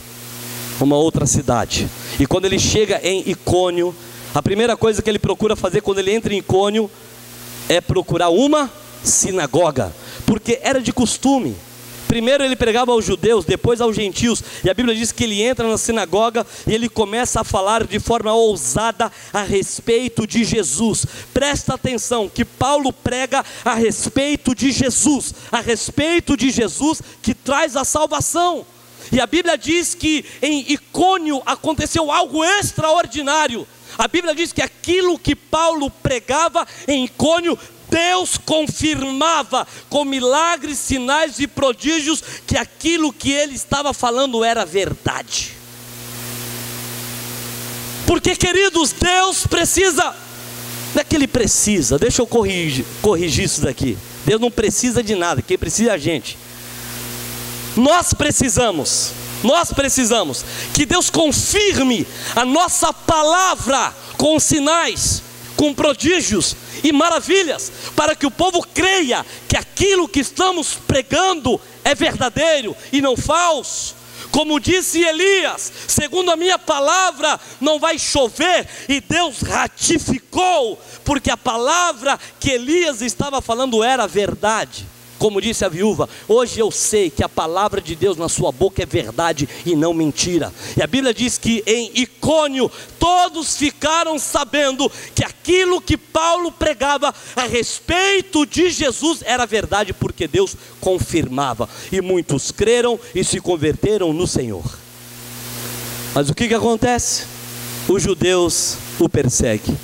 uma outra cidade. E quando ele chega em Icônio, a primeira coisa que ele procura fazer quando ele entra em Icônio é procurar uma sinagoga, porque era de costume. Primeiro ele pregava aos judeus, depois aos gentios, e a Bíblia diz que ele entra na sinagoga e ele começa a falar de forma ousada a respeito de Jesus. Presta atenção que Paulo prega a respeito de Jesus que traz a salvação. E a Bíblia diz que em Icônio aconteceu algo extraordinário. A Bíblia diz que aquilo que Paulo pregava em Icônio, Deus confirmava com milagres, sinais e prodígios que aquilo que ele estava falando era verdade. Porque, queridos, Deus precisa, não é que ele precisa, deixa eu corrigir isso daqui. Deus não precisa de nada, quem precisa é a gente. Nós precisamos que Deus confirme a nossa palavra com sinais, com prodígios e maravilhas, para que o povo creia que aquilo que estamos pregando é verdadeiro e não falso. Como disse Elias, segundo a minha palavra não vai chover, e Deus ratificou, porque a palavra que Elias estava falando era verdade. Como disse a viúva, hoje eu sei que a palavra de Deus na sua boca é verdade e não mentira. E a Bíblia diz que em Icônio todos ficaram sabendo que aquilo que Paulo pregava a respeito de Jesus era verdade, porque Deus confirmava, e muitos creram e se converteram no Senhor. Mas o que acontece? Os judeus o perseguem,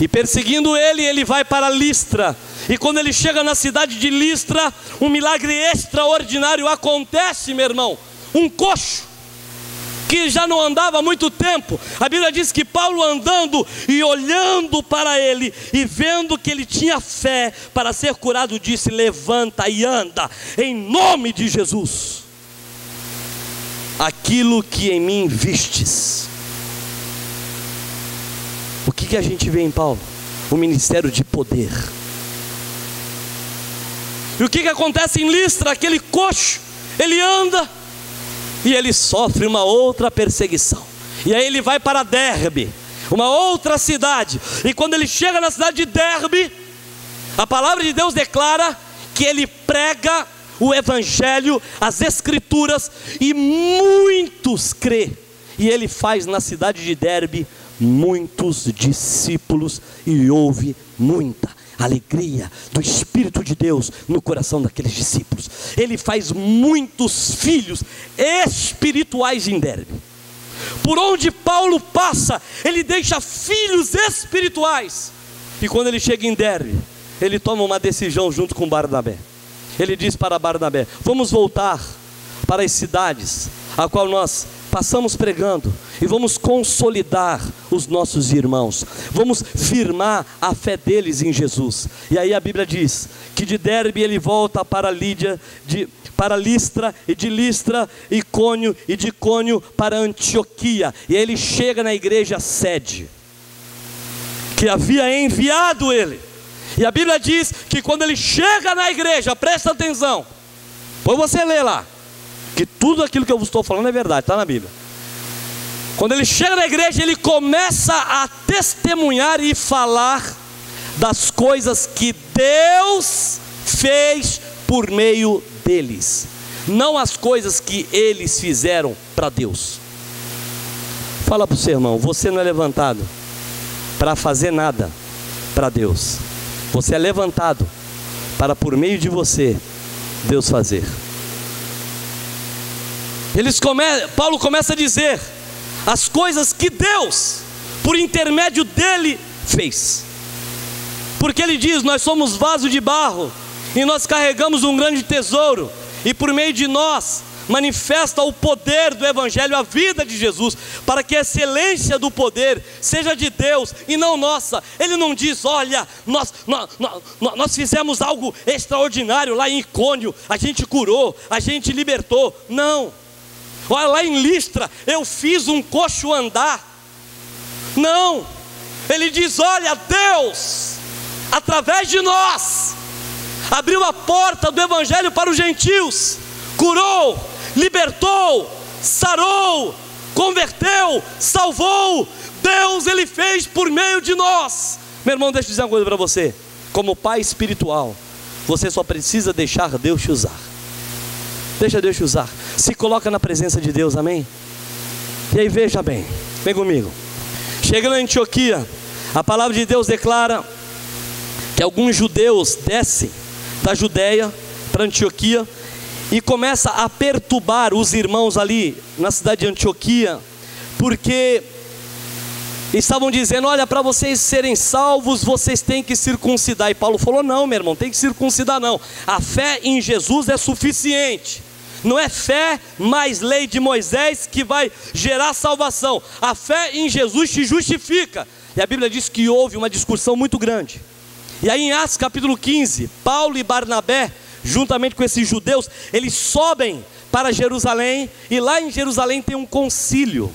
e perseguindo ele vai para Listra. E quando ele chega na cidade de Listra, um milagre extraordinário acontece, meu irmão. Um coxo, que já não andava há muito tempo, a Bíblia diz que Paulo andando e olhando para ele, e vendo que ele tinha fé para ser curado, disse: levanta e anda, em nome de Jesus. Aquilo que em mim vistes. O que a gente vê em Paulo? O ministério de poder. E o que acontece em Listra? Aquele coxo, ele anda e ele sofre uma outra perseguição. E aí ele vai para Derbe, uma outra cidade. E quando ele chega na cidade de Derbe, a palavra de Deus declara que ele prega o evangelho, as escrituras, e muitos crê. E ele faz na cidade de Derbe muitos discípulos, e houve muita alegria do Espírito de Deus no coração daqueles discípulos. Ele faz muitos filhos espirituais em Derbe. Por onde Paulo passa, ele deixa filhos espirituais. E quando ele chega em Derbe, ele toma uma decisão junto com Barnabé. Ele diz para Barnabé: vamos voltar para as cidades a qual nós passamos pregando, e vamos consolidar os nossos irmãos, vamos firmar a fé deles em Jesus. E aí a Bíblia diz que de Derbe ele volta para para Listra, e de Listra, Icônio, e de Icônio para Antioquia. E aí ele chega na igreja sede, que havia enviado ele. E a Bíblia diz que quando ele chega na igreja, presta atenção, depois você lê lá, que tudo aquilo que eu estou falando é verdade, está na Bíblia. Quando ele chega na igreja, ele começa a testemunhar e falar das coisas que Deus fez por meio deles, não as coisas que eles fizeram para Deus. Fala para o seu irmão: você não é levantado para fazer nada para Deus, você é levantado para, por meio de você, Deus fazer. Paulo começa a dizer as coisas que Deus, por intermédio dele, fez. Porque ele diz: nós somos vaso de barro, e nós carregamos um grande tesouro, e por meio de nós manifesta o poder do evangelho, a vida de Jesus, para que a excelência do poder seja de Deus e não nossa. Ele não diz: olha, nós fizemos algo extraordinário lá em Icônio, a gente curou, a gente libertou. Não. Olha, lá em Listra eu fiz um coxo andar. Não. Ele diz: olha, Deus, através de nós, abriu a porta do evangelho para os gentios, curou, libertou, sarou, converteu, salvou. Deus, Ele fez por meio de nós. Meu irmão, deixa eu dizer uma coisa para você. Como pai espiritual, você só precisa deixar Deus te usar. Deixa Deus te usar. Se coloca na presença de Deus, amém? E aí veja bem, vem comigo. Chegando em Antioquia, a palavra de Deus declara que alguns judeus descem da Judéia para Antioquia e começa a perturbar os irmãos ali na cidade de Antioquia, porque estavam dizendo: olha, para vocês serem salvos, vocês têm que circuncidar. E Paulo falou: não, meu irmão, tem que circuncidar não. A fé em Jesus é suficiente. Não é fé mais lei de Moisés que vai gerar salvação. A fé em Jesus te justifica. E a Bíblia diz que houve uma discussão muito grande. E aí em Atos capítulo 15, Paulo e Barnabé, juntamente com esses judeus, eles sobem para Jerusalém. E lá em Jerusalém tem um concílio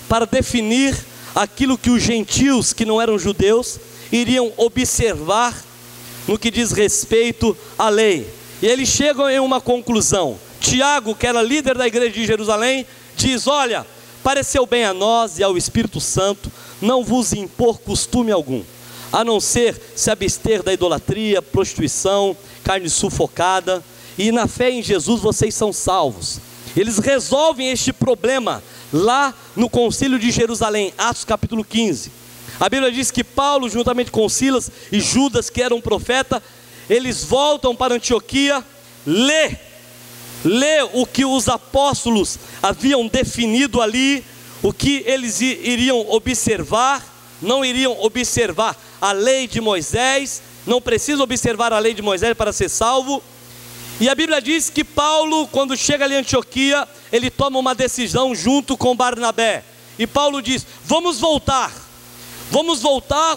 para definir aquilo que os gentios, que não eram judeus, iriam observar no que diz respeito à lei. E eles chegam em uma conclusão. Tiago, que era líder da igreja de Jerusalém, diz: olha, pareceu bem a nós e ao Espírito Santo não vos impor costume algum, a não ser se abster da idolatria, prostituição, carne sufocada, e na fé em Jesus vocês são salvos. Eles resolvem este problema lá no concílio de Jerusalém, Atos capítulo 15. A Bíblia diz que Paulo, juntamente com Silas e Judas, que era um profeta, eles voltam para Antioquia, lê o que os apóstolos haviam definido ali, o que eles iriam observar. Não iriam observar a lei de Moisés, não precisa observar a lei de Moisés para ser salvo. E a Bíblia diz que Paulo, quando chega ali em Antioquia, ele toma uma decisão junto com Barnabé. E Paulo diz: vamos voltar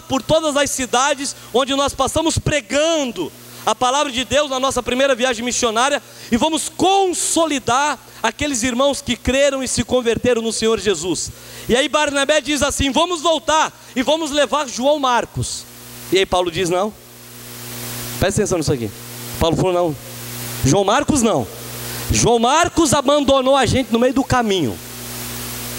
por todas as cidades onde nós passamos pregando a palavra de Deus na nossa primeira viagem missionária, e vamos consolidar aqueles irmãos que creram e se converteram no Senhor Jesus. E aí Barnabé diz assim: vamos voltar e vamos levar João Marcos. E aí Paulo diz: não, presta atenção nisso aqui. Paulo falou: não, João Marcos não. João Marcos abandonou a gente no meio do caminho.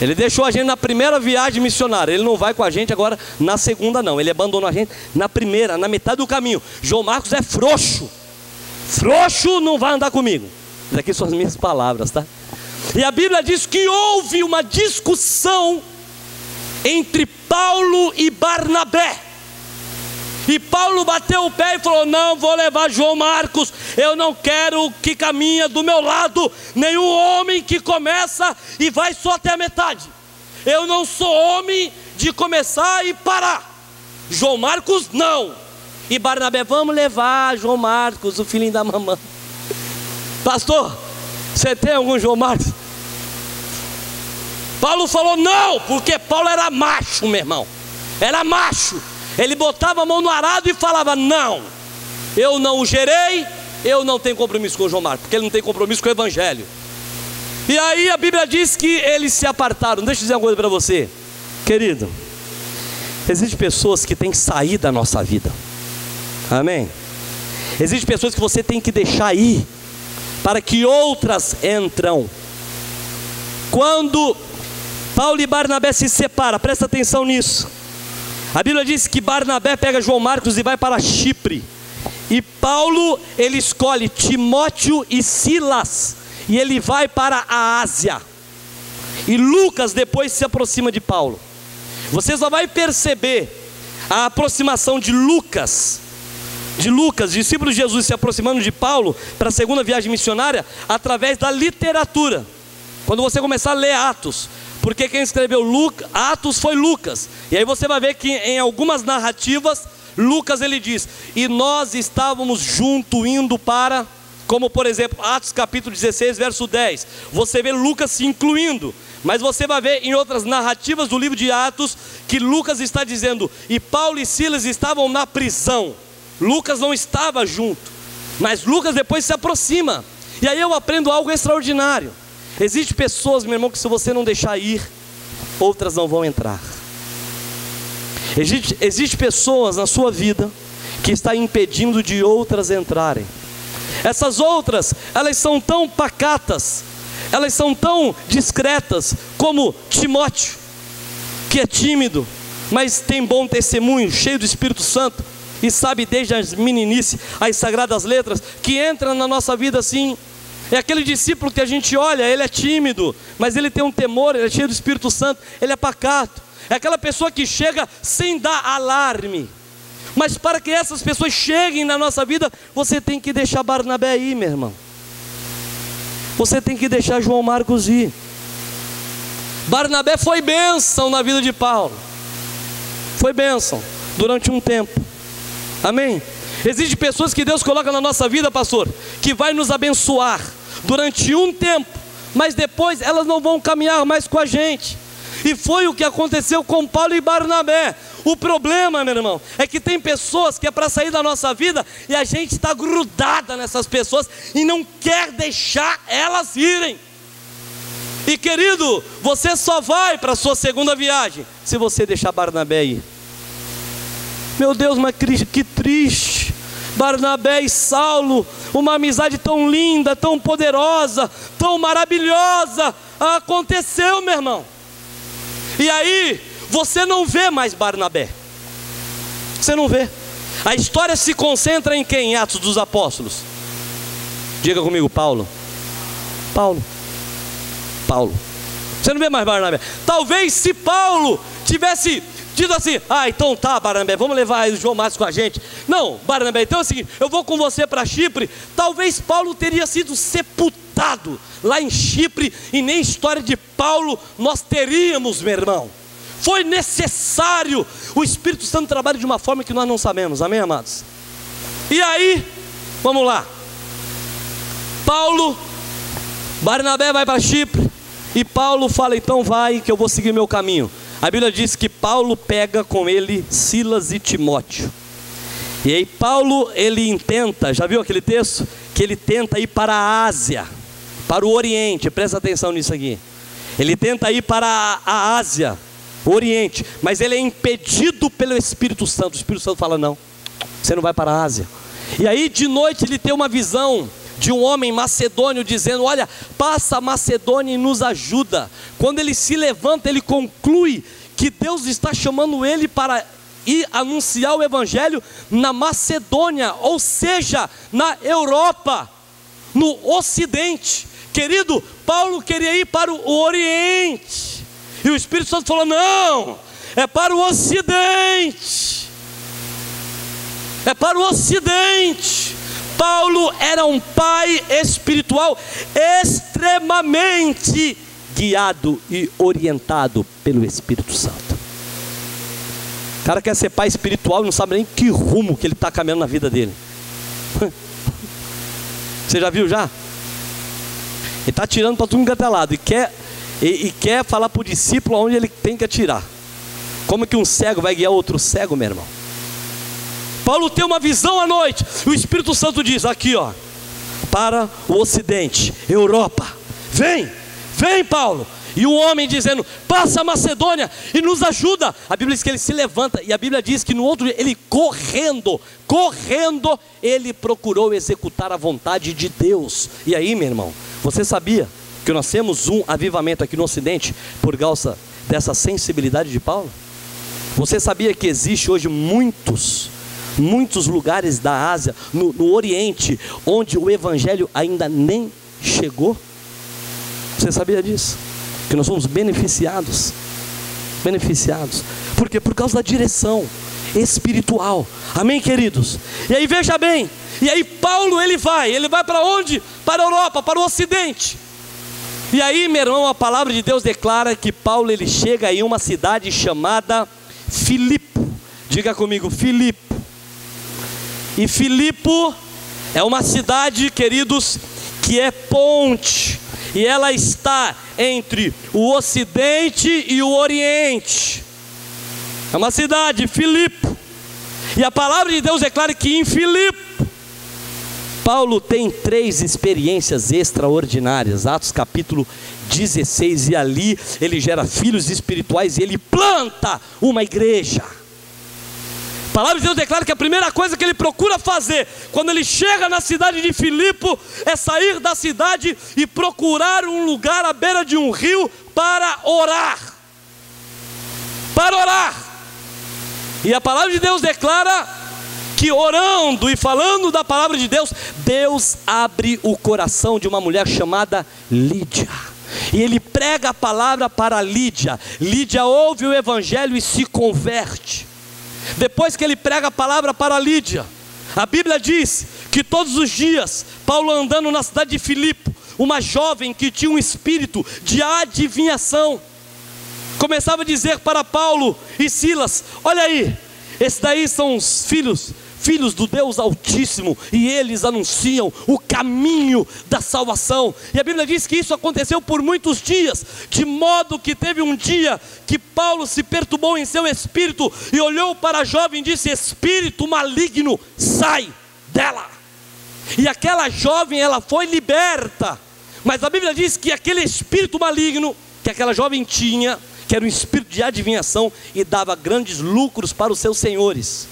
Ele deixou a gente na primeira viagem missionária. Ele não vai com a gente agora na segunda não. Ele abandonou a gente na primeira, na metade do caminho. João Marcos é frouxo. Frouxo não vai andar comigo. Isso aqui são as minhas palavras, tá? E a Bíblia diz que houve uma discussão entre Paulo e Barnabé. E Paulo bateu o pé e falou: não vou levar João Marcos, eu não quero que caminha do meu lado nenhum homem que começa e vai só até a metade. Eu não sou homem de começar e parar. João Marcos não. E Barnabé: vamos levar João Marcos, o filhinho da mamãe. Pastor, você tem algum João Marcos? Paulo falou: não, porque Paulo era macho, meu irmão. Era macho. Ele botava a mão no arado e falava: não, eu não o gerei, eu não tenho compromisso com o João Marcos, porque ele não tem compromisso com o Evangelho. E aí a Bíblia diz que eles se apartaram. Deixa eu dizer uma coisa para você, querido. Existem pessoas que têm que sair da nossa vida, amém? Existem pessoas que você tem que deixar ir, para que outras entram. Quando Paulo e Barnabé se separam, presta atenção nisso. A Bíblia diz que Barnabé pega João Marcos e vai para Chipre. E Paulo, ele escolhe Timóteo e Silas, e ele vai para a Ásia. E Lucas depois se aproxima de Paulo. Você só vai perceber a aproximação de Lucas, discípulo de Jesus, se aproximando de Paulo para a segunda viagem missionária, através da literatura. Quando você começar a ler Atos, porque quem escreveu Atos foi Lucas. E aí você vai ver que em algumas narrativas, Lucas ele diz: e nós estávamos junto indo para, como por exemplo, Atos capítulo 16, verso 10. Você vê Lucas se incluindo. Mas você vai ver em outras narrativas do livro de Atos, que Lucas está dizendo: e Paulo e Silas estavam na prisão. Lucas não estava junto, mas Lucas depois se aproxima. E aí eu aprendo algo extraordinário. Existem pessoas, meu irmão, que se você não deixar ir, outras não vão entrar. Existem pessoas na sua vida que está impedindo de outras entrarem. Essas outras, elas são tão pacatas, elas são tão discretas como Timóteo, que é tímido, mas tem bom testemunho, cheio do Espírito Santo, e sabe desde as meninice as sagradas letras, que entra na nossa vida assim. É aquele discípulo que a gente olha, ele é tímido, mas ele tem um temor, ele é cheio do Espírito Santo, ele é pacato. É aquela pessoa que chega sem dar alarme. Mas para que essas pessoas cheguem na nossa vida, você tem que deixar Barnabé aí, meu irmão. Você tem que deixar João Marcos ir. Barnabé foi bênção na vida de Paulo. Foi bênção durante um tempo. Amém? Existem pessoas que Deus coloca na nossa vida, pastor, que vai nos abençoar durante um tempo, mas depois elas não vão caminhar mais com a gente. E foi o que aconteceu com Paulo e Barnabé. O problema, meu irmão, é que tem pessoas que é para sair da nossa vida e a gente está grudada nessas pessoas e não quer deixar elas irem. E querido, você só vai para a sua segunda viagem se você deixar Barnabé ir. Meu Deus, mas que triste. Barnabé e Saulo, uma amizade tão linda, tão poderosa, tão maravilhosa, aconteceu, meu irmão. E aí, você não vê mais Barnabé. Você não vê. A história se concentra em quem? Em Atos dos Apóstolos. Diga comigo, Paulo. Você não vê mais Barnabé. Talvez se Paulo tivesse dito assim: então tá, Barnabé, vamos levar o João Marcos com a gente. Não, Barnabé, então é o seguinte, eu vou com você para Chipre. Talvez Paulo teria sido sepultado lá em Chipre, e nem história de Paulo nós teríamos, meu irmão. Foi necessário. O Espírito Santo trabalha de uma forma que nós não sabemos, amém, amados? E aí, vamos lá. Barnabé vai para Chipre, e Paulo fala: então vai, que eu vou seguir meu caminho. A Bíblia diz que Paulo pega com ele Silas e Timóteo. E aí Paulo, ele intenta, já viu aquele texto? Que ele tenta ir para a Ásia, para o Oriente, presta atenção nisso aqui. Ele tenta ir para a Ásia, o Oriente, mas ele é impedido pelo Espírito Santo. O Espírito Santo fala: não, você não vai para a Ásia. E aí de noite ele tem uma visão de um homem macedônio dizendo: olha, passa a Macedônia e nos ajuda. Quando ele se levanta, ele conclui que Deus está chamando ele para ir anunciar o Evangelho na Macedônia, ou seja, na Europa, no Ocidente. Querido, Paulo queria ir para o Oriente, e o Espírito Santo falou: não, é para o Ocidente. É para o Ocidente. Paulo era um pai espiritual extremamente guiado e orientado pelo Espírito Santo. O cara quer ser pai espiritual e não sabe nem que rumo que ele está caminhando na vida dele. Você já viu já? Ele está atirando para tudo quanto é lado e quer falar para o discípulo onde ele tem que atirar. Como que um cego vai guiar outro cego, meu irmão? Paulo tem uma visão à noite. O Espírito Santo diz: aqui ó, para o Ocidente, Europa. Vem Paulo. E o homem dizendo: passa a Macedônia e nos ajuda. A Bíblia diz que ele se levanta, e a Bíblia diz que no outro dia, ele correndo, ele procurou executar a vontade de Deus. E aí, meu irmão, você sabia que nós temos um avivamento aqui no Ocidente por causa dessa sensibilidade de Paulo? Você sabia que existe hoje muitos lugares da Ásia, no Oriente, onde o Evangelho ainda nem chegou? Você sabia disso? Que nós somos beneficiados. Por quê? Por causa da direção espiritual. Amém, queridos? E aí veja bem, e aí Paulo ele vai para onde? Para a Europa, para o Ocidente. E aí, meu irmão, a palavra de Deus declara que Paulo ele chega em uma cidade chamada Filipo. Diga comigo, Filipo. E Filipo é uma cidade, queridos, que é ponte, e ela está entre o Ocidente e o Oriente. É uma cidade, Filipo. E a palavra de Deus declara que em Filipo, Paulo tem 3 experiências extraordinárias. Atos capítulo 16, e ali ele gera filhos espirituais e ele planta uma igreja. A palavra de Deus declara que a primeira coisa que ele procura fazer quando ele chega na cidade de Filipe é sair da cidade e procurar um lugar à beira de um rio para orar. Para orar. E a palavra de Deus declara que orando e falando da palavra de Deus, Deus abre o coração de uma mulher chamada Lídia. E ele prega a palavra para Lídia. Lídia ouve o evangelho e se converte. Depois que ele prega a palavra para Lídia, a Bíblia diz que todos os dias, Paulo andando na cidade de Filipe, uma jovem que tinha um espírito de adivinhação, começava a dizer para Paulo e Silas: olha aí, esses daí são os filhos do Deus Altíssimo, e eles anunciam o caminho da salvação. E a Bíblia diz que isso aconteceu por muitos dias, de modo que teve um dia que Paulo se perturbou em seu espírito e olhou para a jovem e disse: espírito maligno, sai dela. E aquela jovem, ela foi liberta. Mas a Bíblia diz que aquele espírito maligno que aquela jovem tinha, que era um espírito de adivinhação, e dava grandes lucros para os seus senhores.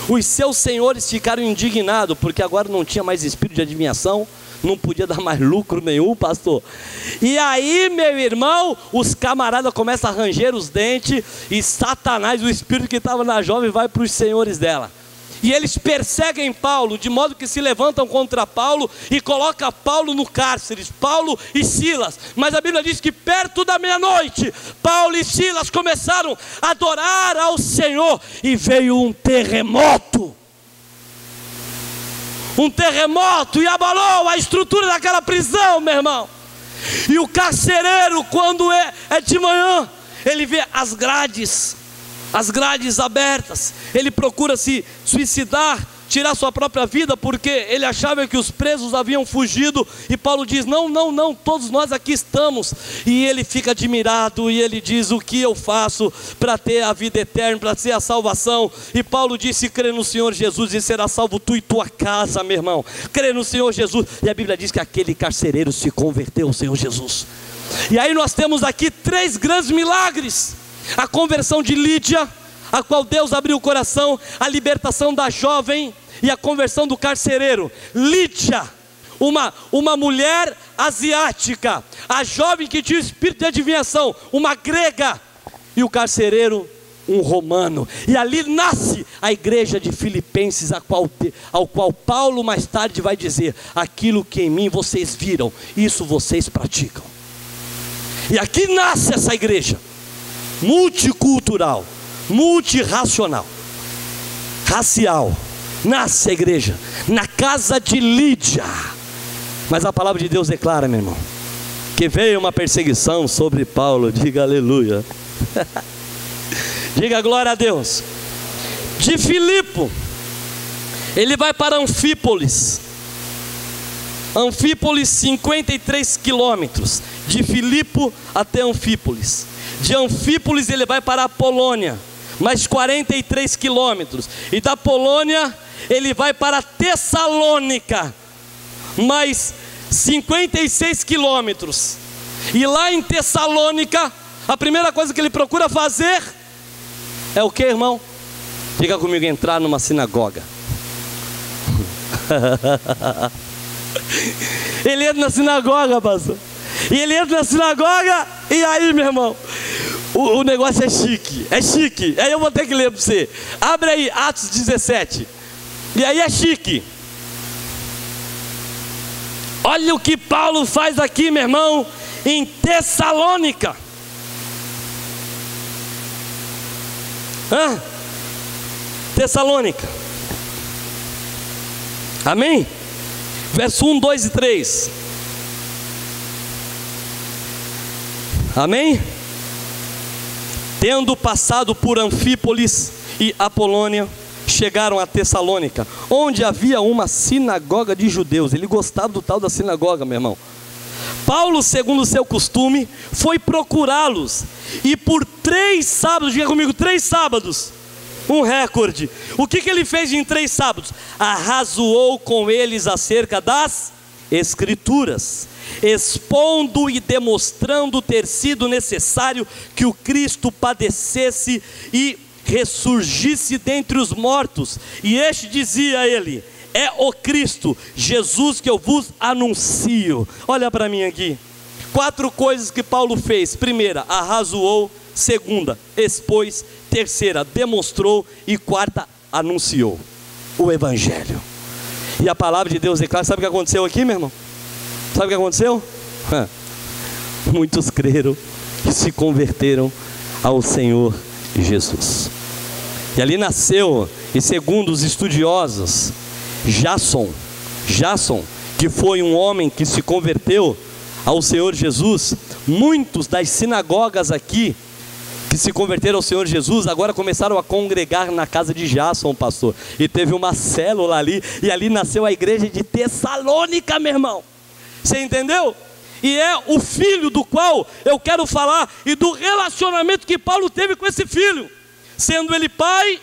Os seus senhores ficaram indignados, porque agora não tinha mais espírito de adivinhação, não podia dar mais lucro nenhum, pastor. E aí, meu irmão, os camaradas começam a ranger os dentes, e Satanás, o espírito que estava na jovem, vai para os senhores dela. E eles perseguem Paulo, de modo que se levantam contra Paulo e colocam Paulo no cárcere, Paulo e Silas. Mas a Bíblia diz que perto da meia-noite, Paulo e Silas começaram a adorar ao Senhor, e veio um terremoto. Um terremoto, e abalou a estrutura daquela prisão, meu irmão. E o carcereiro, quando é de manhã, ele vê as grades abertas, ele procura se suicidar, tirar sua própria vida, porque ele achava que os presos haviam fugido. E Paulo diz: não, todos nós aqui estamos. E ele fica admirado, e ele diz: o que eu faço para ter a vida eterna, para ter a salvação? E Paulo disse: crê no Senhor Jesus e será salvo tu e tua casa, meu irmão. Crê no Senhor Jesus. E a Bíblia diz que aquele carcereiro se converteu ao Senhor Jesus. E aí nós temos aqui 3 grandes milagres: a conversão de Lídia, a qual Deus abriu o coração, a libertação da jovem e a conversão do carcereiro. Lídia, uma mulher asiática, a jovem que tinha o espírito de adivinhação, uma grega, e o carcereiro, um romano. E ali nasce a igreja de Filipenses, ao qual Paulo mais tarde vai dizer: aquilo que em mim vocês viram, isso vocês praticam. E aqui nasce essa igreja multicultural, multirracional, racial. Nasce a igreja na casa de Lídia. Mas a palavra de Deus declara, meu irmão, que veio uma perseguição sobre Paulo. Diga aleluia. Diga glória a Deus. De Filipe, ele vai para Anfípolis. Anfípolis, 53 quilômetros, de Filipe até Anfípolis. De Anfípolis ele vai para a Polônia, mais 43 quilômetros. E da Polônia ele vai para Tessalônica, mais 56 quilômetros. E lá em Tessalônica, a primeira coisa que ele procura fazer é o que, irmão? Diga comigo: entrar numa sinagoga. Ele entra na sinagoga, pastor. E ele entra na sinagoga, e aí, meu irmão, o negócio é chique, é chique. Aí eu vou ter que ler para você. Abre aí Atos 17. E aí é chique. Olha o que Paulo faz aqui, meu irmão, em Tessalônica. Tessalônica. Amém? Verso 1, 2 e 3. Amém? Tendo passado por Anfípolis e Apolônia, chegaram a Tessalônica, onde havia uma sinagoga de judeus. Ele gostava do tal da sinagoga, meu irmão. Paulo, segundo o seu costume, foi procurá-los, e por 3 sábados, diga comigo, 3 sábados, um recorde. O que ele fez em 3 sábados? Arrazoou com eles acerca das Escrituras, expondo e demonstrando ter sido necessário que o Cristo padecesse e ressurgisse dentre os mortos. E este dizia a ele: é o Cristo, Jesus que eu vos anuncio. Olha para mim aqui. 4 coisas que Paulo fez. Primeira, arrazoou. Segunda, expôs. Terceira, demonstrou. E quarta, anunciou o Evangelho. E a palavra de Deus é clara. Sabe o que aconteceu aqui, meu irmão? Sabe o que aconteceu? Muitos creram e se converteram ao Senhor Jesus. E ali nasceu, e segundo os estudiosos, Jason, que foi um homem que se converteu ao Senhor Jesus. Muitos das sinagogas aqui que se converteram ao Senhor Jesus agora começaram a congregar na casa de Jason, pastor. E teve uma célula ali, e ali nasceu a igreja de Tessalônica, meu irmão. Você entendeu? E é o filho do qual eu quero falar, e do relacionamento que Paulo teve com esse filho, sendo ele pai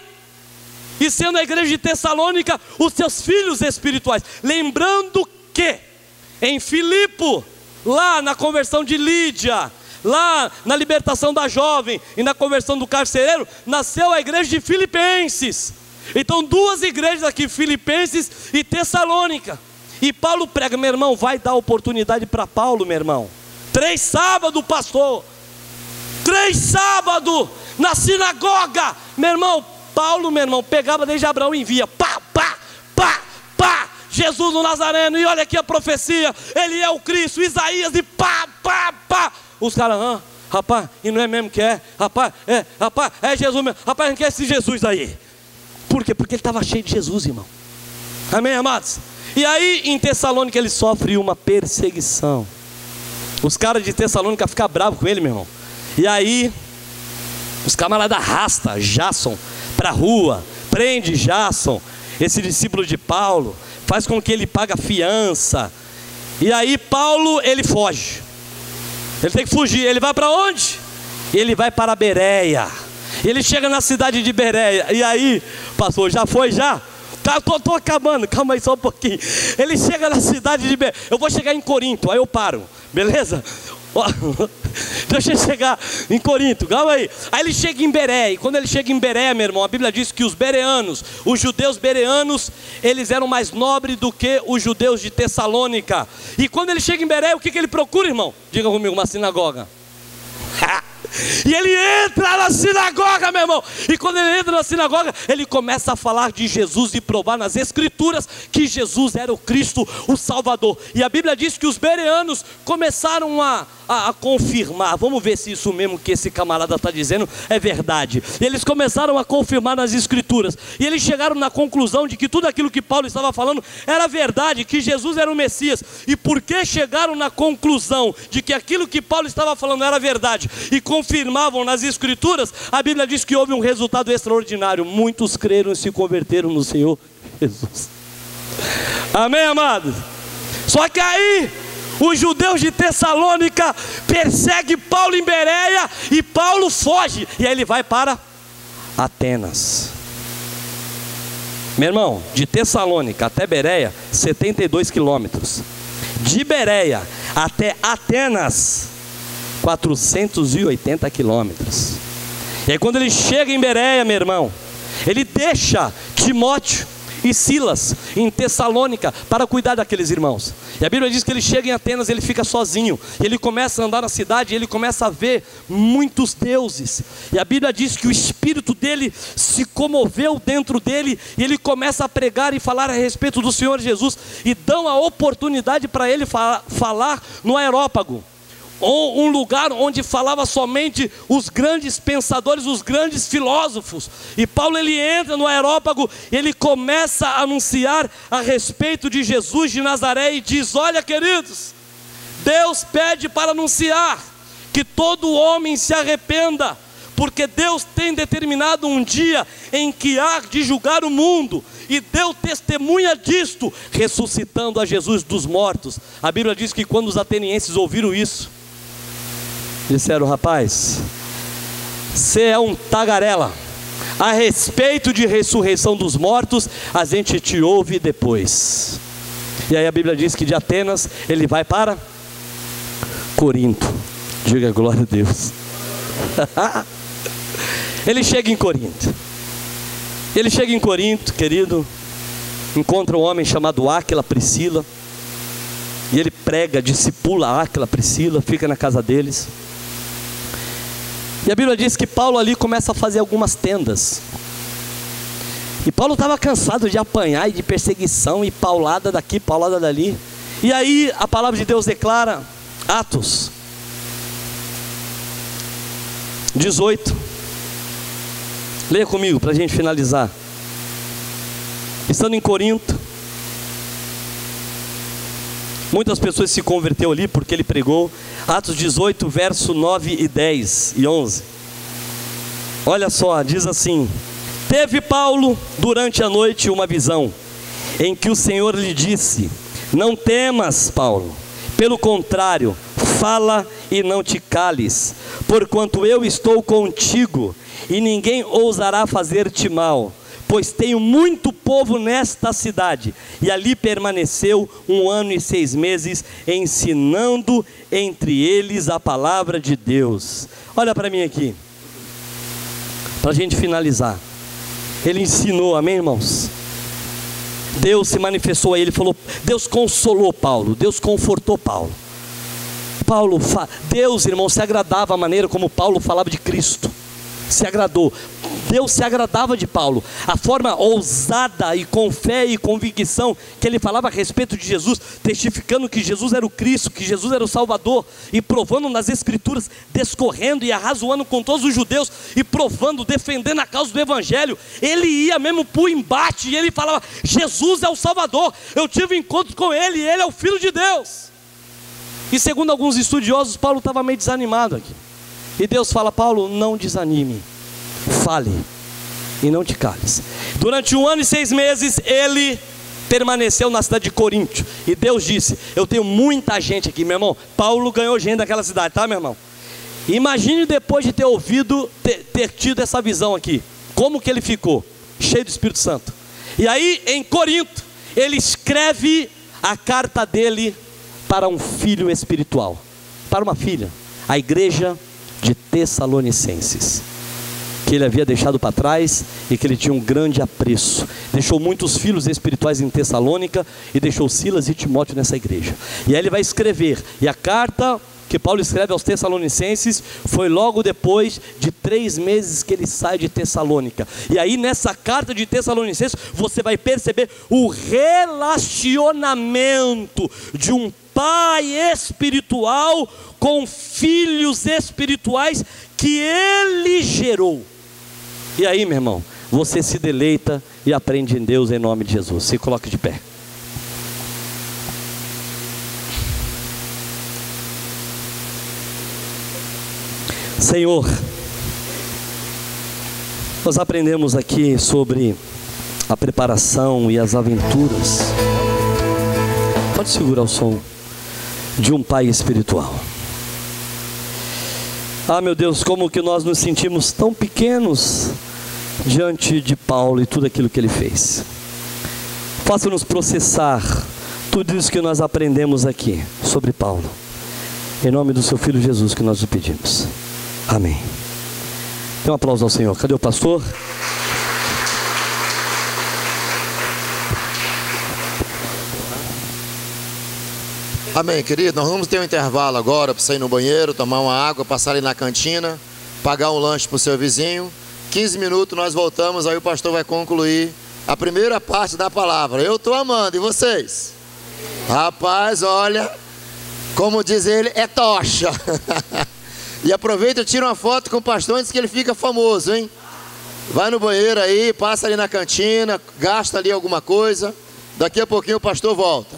e sendo a igreja de Tessalônica os seus filhos espirituais. Lembrando que em Filipe, lá na conversão de Lídia, lá na libertação da jovem e na conversão do carcereiro, nasceu a igreja de Filipenses. Então 2 igrejas aqui, Filipenses e Tessalônica. E Paulo prega, meu irmão, vai dar oportunidade para Paulo, meu irmão. 3 sábados, pastor. 3 sábados na sinagoga. Meu irmão, Paulo, meu irmão, pegava desde Abraão e via. Pá, pá, pá, pá. Jesus no Nazareno. E olha aqui a profecia. Ele é o Cristo, Isaías, e pá, pá, pá. Os caras, rapaz, e não é mesmo que é? Rapaz, é Jesus mesmo. Rapaz, não quer esse Jesus aí. Por quê? Porque ele estava cheio de Jesus, irmão. Amém, amados? E aí em Tessalônica ele sofre uma perseguição. Os caras de Tessalônica ficam bravos com ele, meu irmão. E aí os camaradas arrastam Jason para a rua, prende Jason, esse discípulo de Paulo, faz com que ele pague a fiança. E aí Paulo, ele foge. Ele tem que fugir. Ele vai para onde? Ele vai para Bereia. Ele chega na cidade de Bereia. E aí, pastor, já foi já? Tá, tô acabando, calma aí só um pouquinho. Ele chega na cidade de Bereia. Eu vou chegar em Corinto, aí eu paro, beleza? Deixa eu chegar em Corinto, calma aí. Aí ele chega em Bereia. E quando ele chega em Bereia, meu irmão, a Bíblia diz que os bereanos, os judeus bereanos, eles eram mais nobres do que os judeus de Tessalônica. E quando ele chega em Bereia, o que ele procura, irmão? Diga comigo, uma sinagoga. E ele entra na sinagoga, meu irmão. E quando ele entra na sinagoga, ele começa a falar de Jesus e provar nas escrituras que Jesus era o Cristo, o Salvador. E a Bíblia diz que os bereanos começaram a confirmar. Vamos ver se isso mesmo que esse camarada está dizendo é verdade. E eles começaram a confirmar nas escrituras. E eles chegaram na conclusão de que tudo aquilo que Paulo estava falando era verdade, que Jesus era o Messias. E porque chegaram na conclusão de que aquilo que Paulo estava falando era verdade e confirmavam nas escrituras, a Bíblia diz que houve um resultado extraordinário. Muitos creram e se converteram no Senhor Jesus. Amém, amados? Só que aí os judeus de Tessalônica perseguem Paulo em Bereia e Paulo foge. E aí ele vai para Atenas. Meu irmão, de Tessalônica até Bereia, 72 quilômetros. De Bereia até Atenas, 480 quilômetros. E aí quando ele chega em Bereia, meu irmão, ele deixa Timóteo e Silas em Tessalônica para cuidar daqueles irmãos. E a Bíblia diz que ele chega em Atenas, ele fica sozinho. E ele começa a andar na cidade, e ele começa a ver muitos deuses. E a Bíblia diz que o espírito dele se comoveu dentro dele, e ele começa a pregar e falar a respeito do Senhor Jesus. E dão a oportunidade para ele falar no Areópago, ou um lugar onde falava somente os grandes pensadores, os grandes filósofos. E Paulo, ele entra no Areópago, ele começa a anunciar a respeito de Jesus de Nazaré e diz: olha, queridos, Deus pede para anunciar que todo homem se arrependa, porque Deus tem determinado um dia em que há de julgar o mundo, e deu testemunha disto, ressuscitando a Jesus dos mortos. A Bíblia diz que quando os atenienses ouviram isso, disseram: rapaz, você é um tagarela. A respeito de ressurreição dos mortos, a gente te ouve depois. E aí a Bíblia diz que de Atenas ele vai para Corinto. Diga glória a Deus. Ele chega em Corinto. Ele chega em Corinto, querido, encontra um homem chamado Áquila, Priscila, e ele prega, discipula Áquila, Priscila, fica na casa deles. E a Bíblia diz que Paulo ali começa a fazer algumas tendas. E Paulo estava cansado de apanhar e de perseguição, e paulada daqui, paulada dali. E aí a palavra de Deus declara, Atos 18, leia comigo para a gente finalizar. Estando em Corinto, muitas pessoas se converteu ali porque ele pregou. Atos 18, verso 9 e 10 e 11. Olha só, diz assim: teve Paulo durante a noite uma visão, em que o Senhor lhe disse: não temas, Paulo, pelo contrário, fala e não te cales, porquanto eu estou contigo, e ninguém ousará fazer-te mal, pois tenho muito povo nesta cidade. E ali permaneceu 1 ano e 6 meses, ensinando entre eles a palavra de Deus. Olha para mim aqui, para a gente finalizar. Ele ensinou, amém, irmãos? Deus se manifestou a ele, falou, Deus consolou Paulo, Deus confortou Paulo. Deus, irmão, se agradava a maneira como Paulo falava de Cristo. Se agradou. Deus se agradava de Paulo, a forma ousada e com fé e convicção que ele falava a respeito de Jesus, testificando que Jesus era o Cristo, que Jesus era o Salvador, e provando nas Escrituras, descorrendo e arrazoando com todos os judeus, e provando, defendendo a causa do Evangelho. Ele ia mesmo para o embate, e ele falava, Jesus é o Salvador, eu tive encontros com ele, e ele é o Filho de Deus. E segundo alguns estudiosos, Paulo estava meio desanimado aqui, e Deus fala, Paulo, não desanime, fale e não te cales. Durante 1 ano e 6 meses ele permaneceu na cidade de Corinto, e Deus disse, eu tenho muita gente aqui, meu irmão. Paulo ganhou gente daquela cidade, tá, meu irmão? Imagine depois de ter ouvido, ter tido essa visão aqui, como que ele ficou, cheio do Espírito Santo. E aí em Corinto, ele escreve a carta dele para um filho espiritual, para uma filha, a igreja de Tessalonicenses, que ele havia deixado para trás e que ele tinha um grande apreço. Deixou muitos filhos espirituais em Tessalônica e deixou Silas e Timóteo nessa igreja. E aí ele vai escrever, e a carta que Paulo escreve aos Tessalonicenses foi logo depois de 3 meses que ele sai de Tessalônica. E aí nessa carta de Tessalonicenses você vai perceber o relacionamento de um pai espiritual com filhos espirituais que ele gerou. E aí, meu irmão, você se deleita e aprende em Deus em nome de Jesus. Se coloque de pé. Senhor, nós aprendemos aqui sobre a preparação e as aventuras, pode segurar o som, de um pai espiritual. Ah, meu Deus, como que nós nos sentimos tão pequenos diante de Paulo e tudo aquilo que ele fez. Faça-nos processar tudo isso que nós aprendemos aqui sobre Paulo. Em nome do seu Filho Jesus que nós o pedimos. Amém. Dê um aplauso ao Senhor. Cadê o pastor? Amém, querido. Nós vamos ter um intervalo agora para sair no banheiro, tomar uma água, passar ali na cantina, pagar um lanche para o seu vizinho. 15 minutos nós voltamos, aí o pastor vai concluir a primeira parte da palavra. Eu estou amando, e vocês? Rapaz, olha, como diz ele, é tocha. E aproveita e tira uma foto com o pastor antes que ele fica famoso, hein? Vai no banheiro aí, passa ali na cantina, gasta ali alguma coisa. Daqui a pouquinho o pastor volta.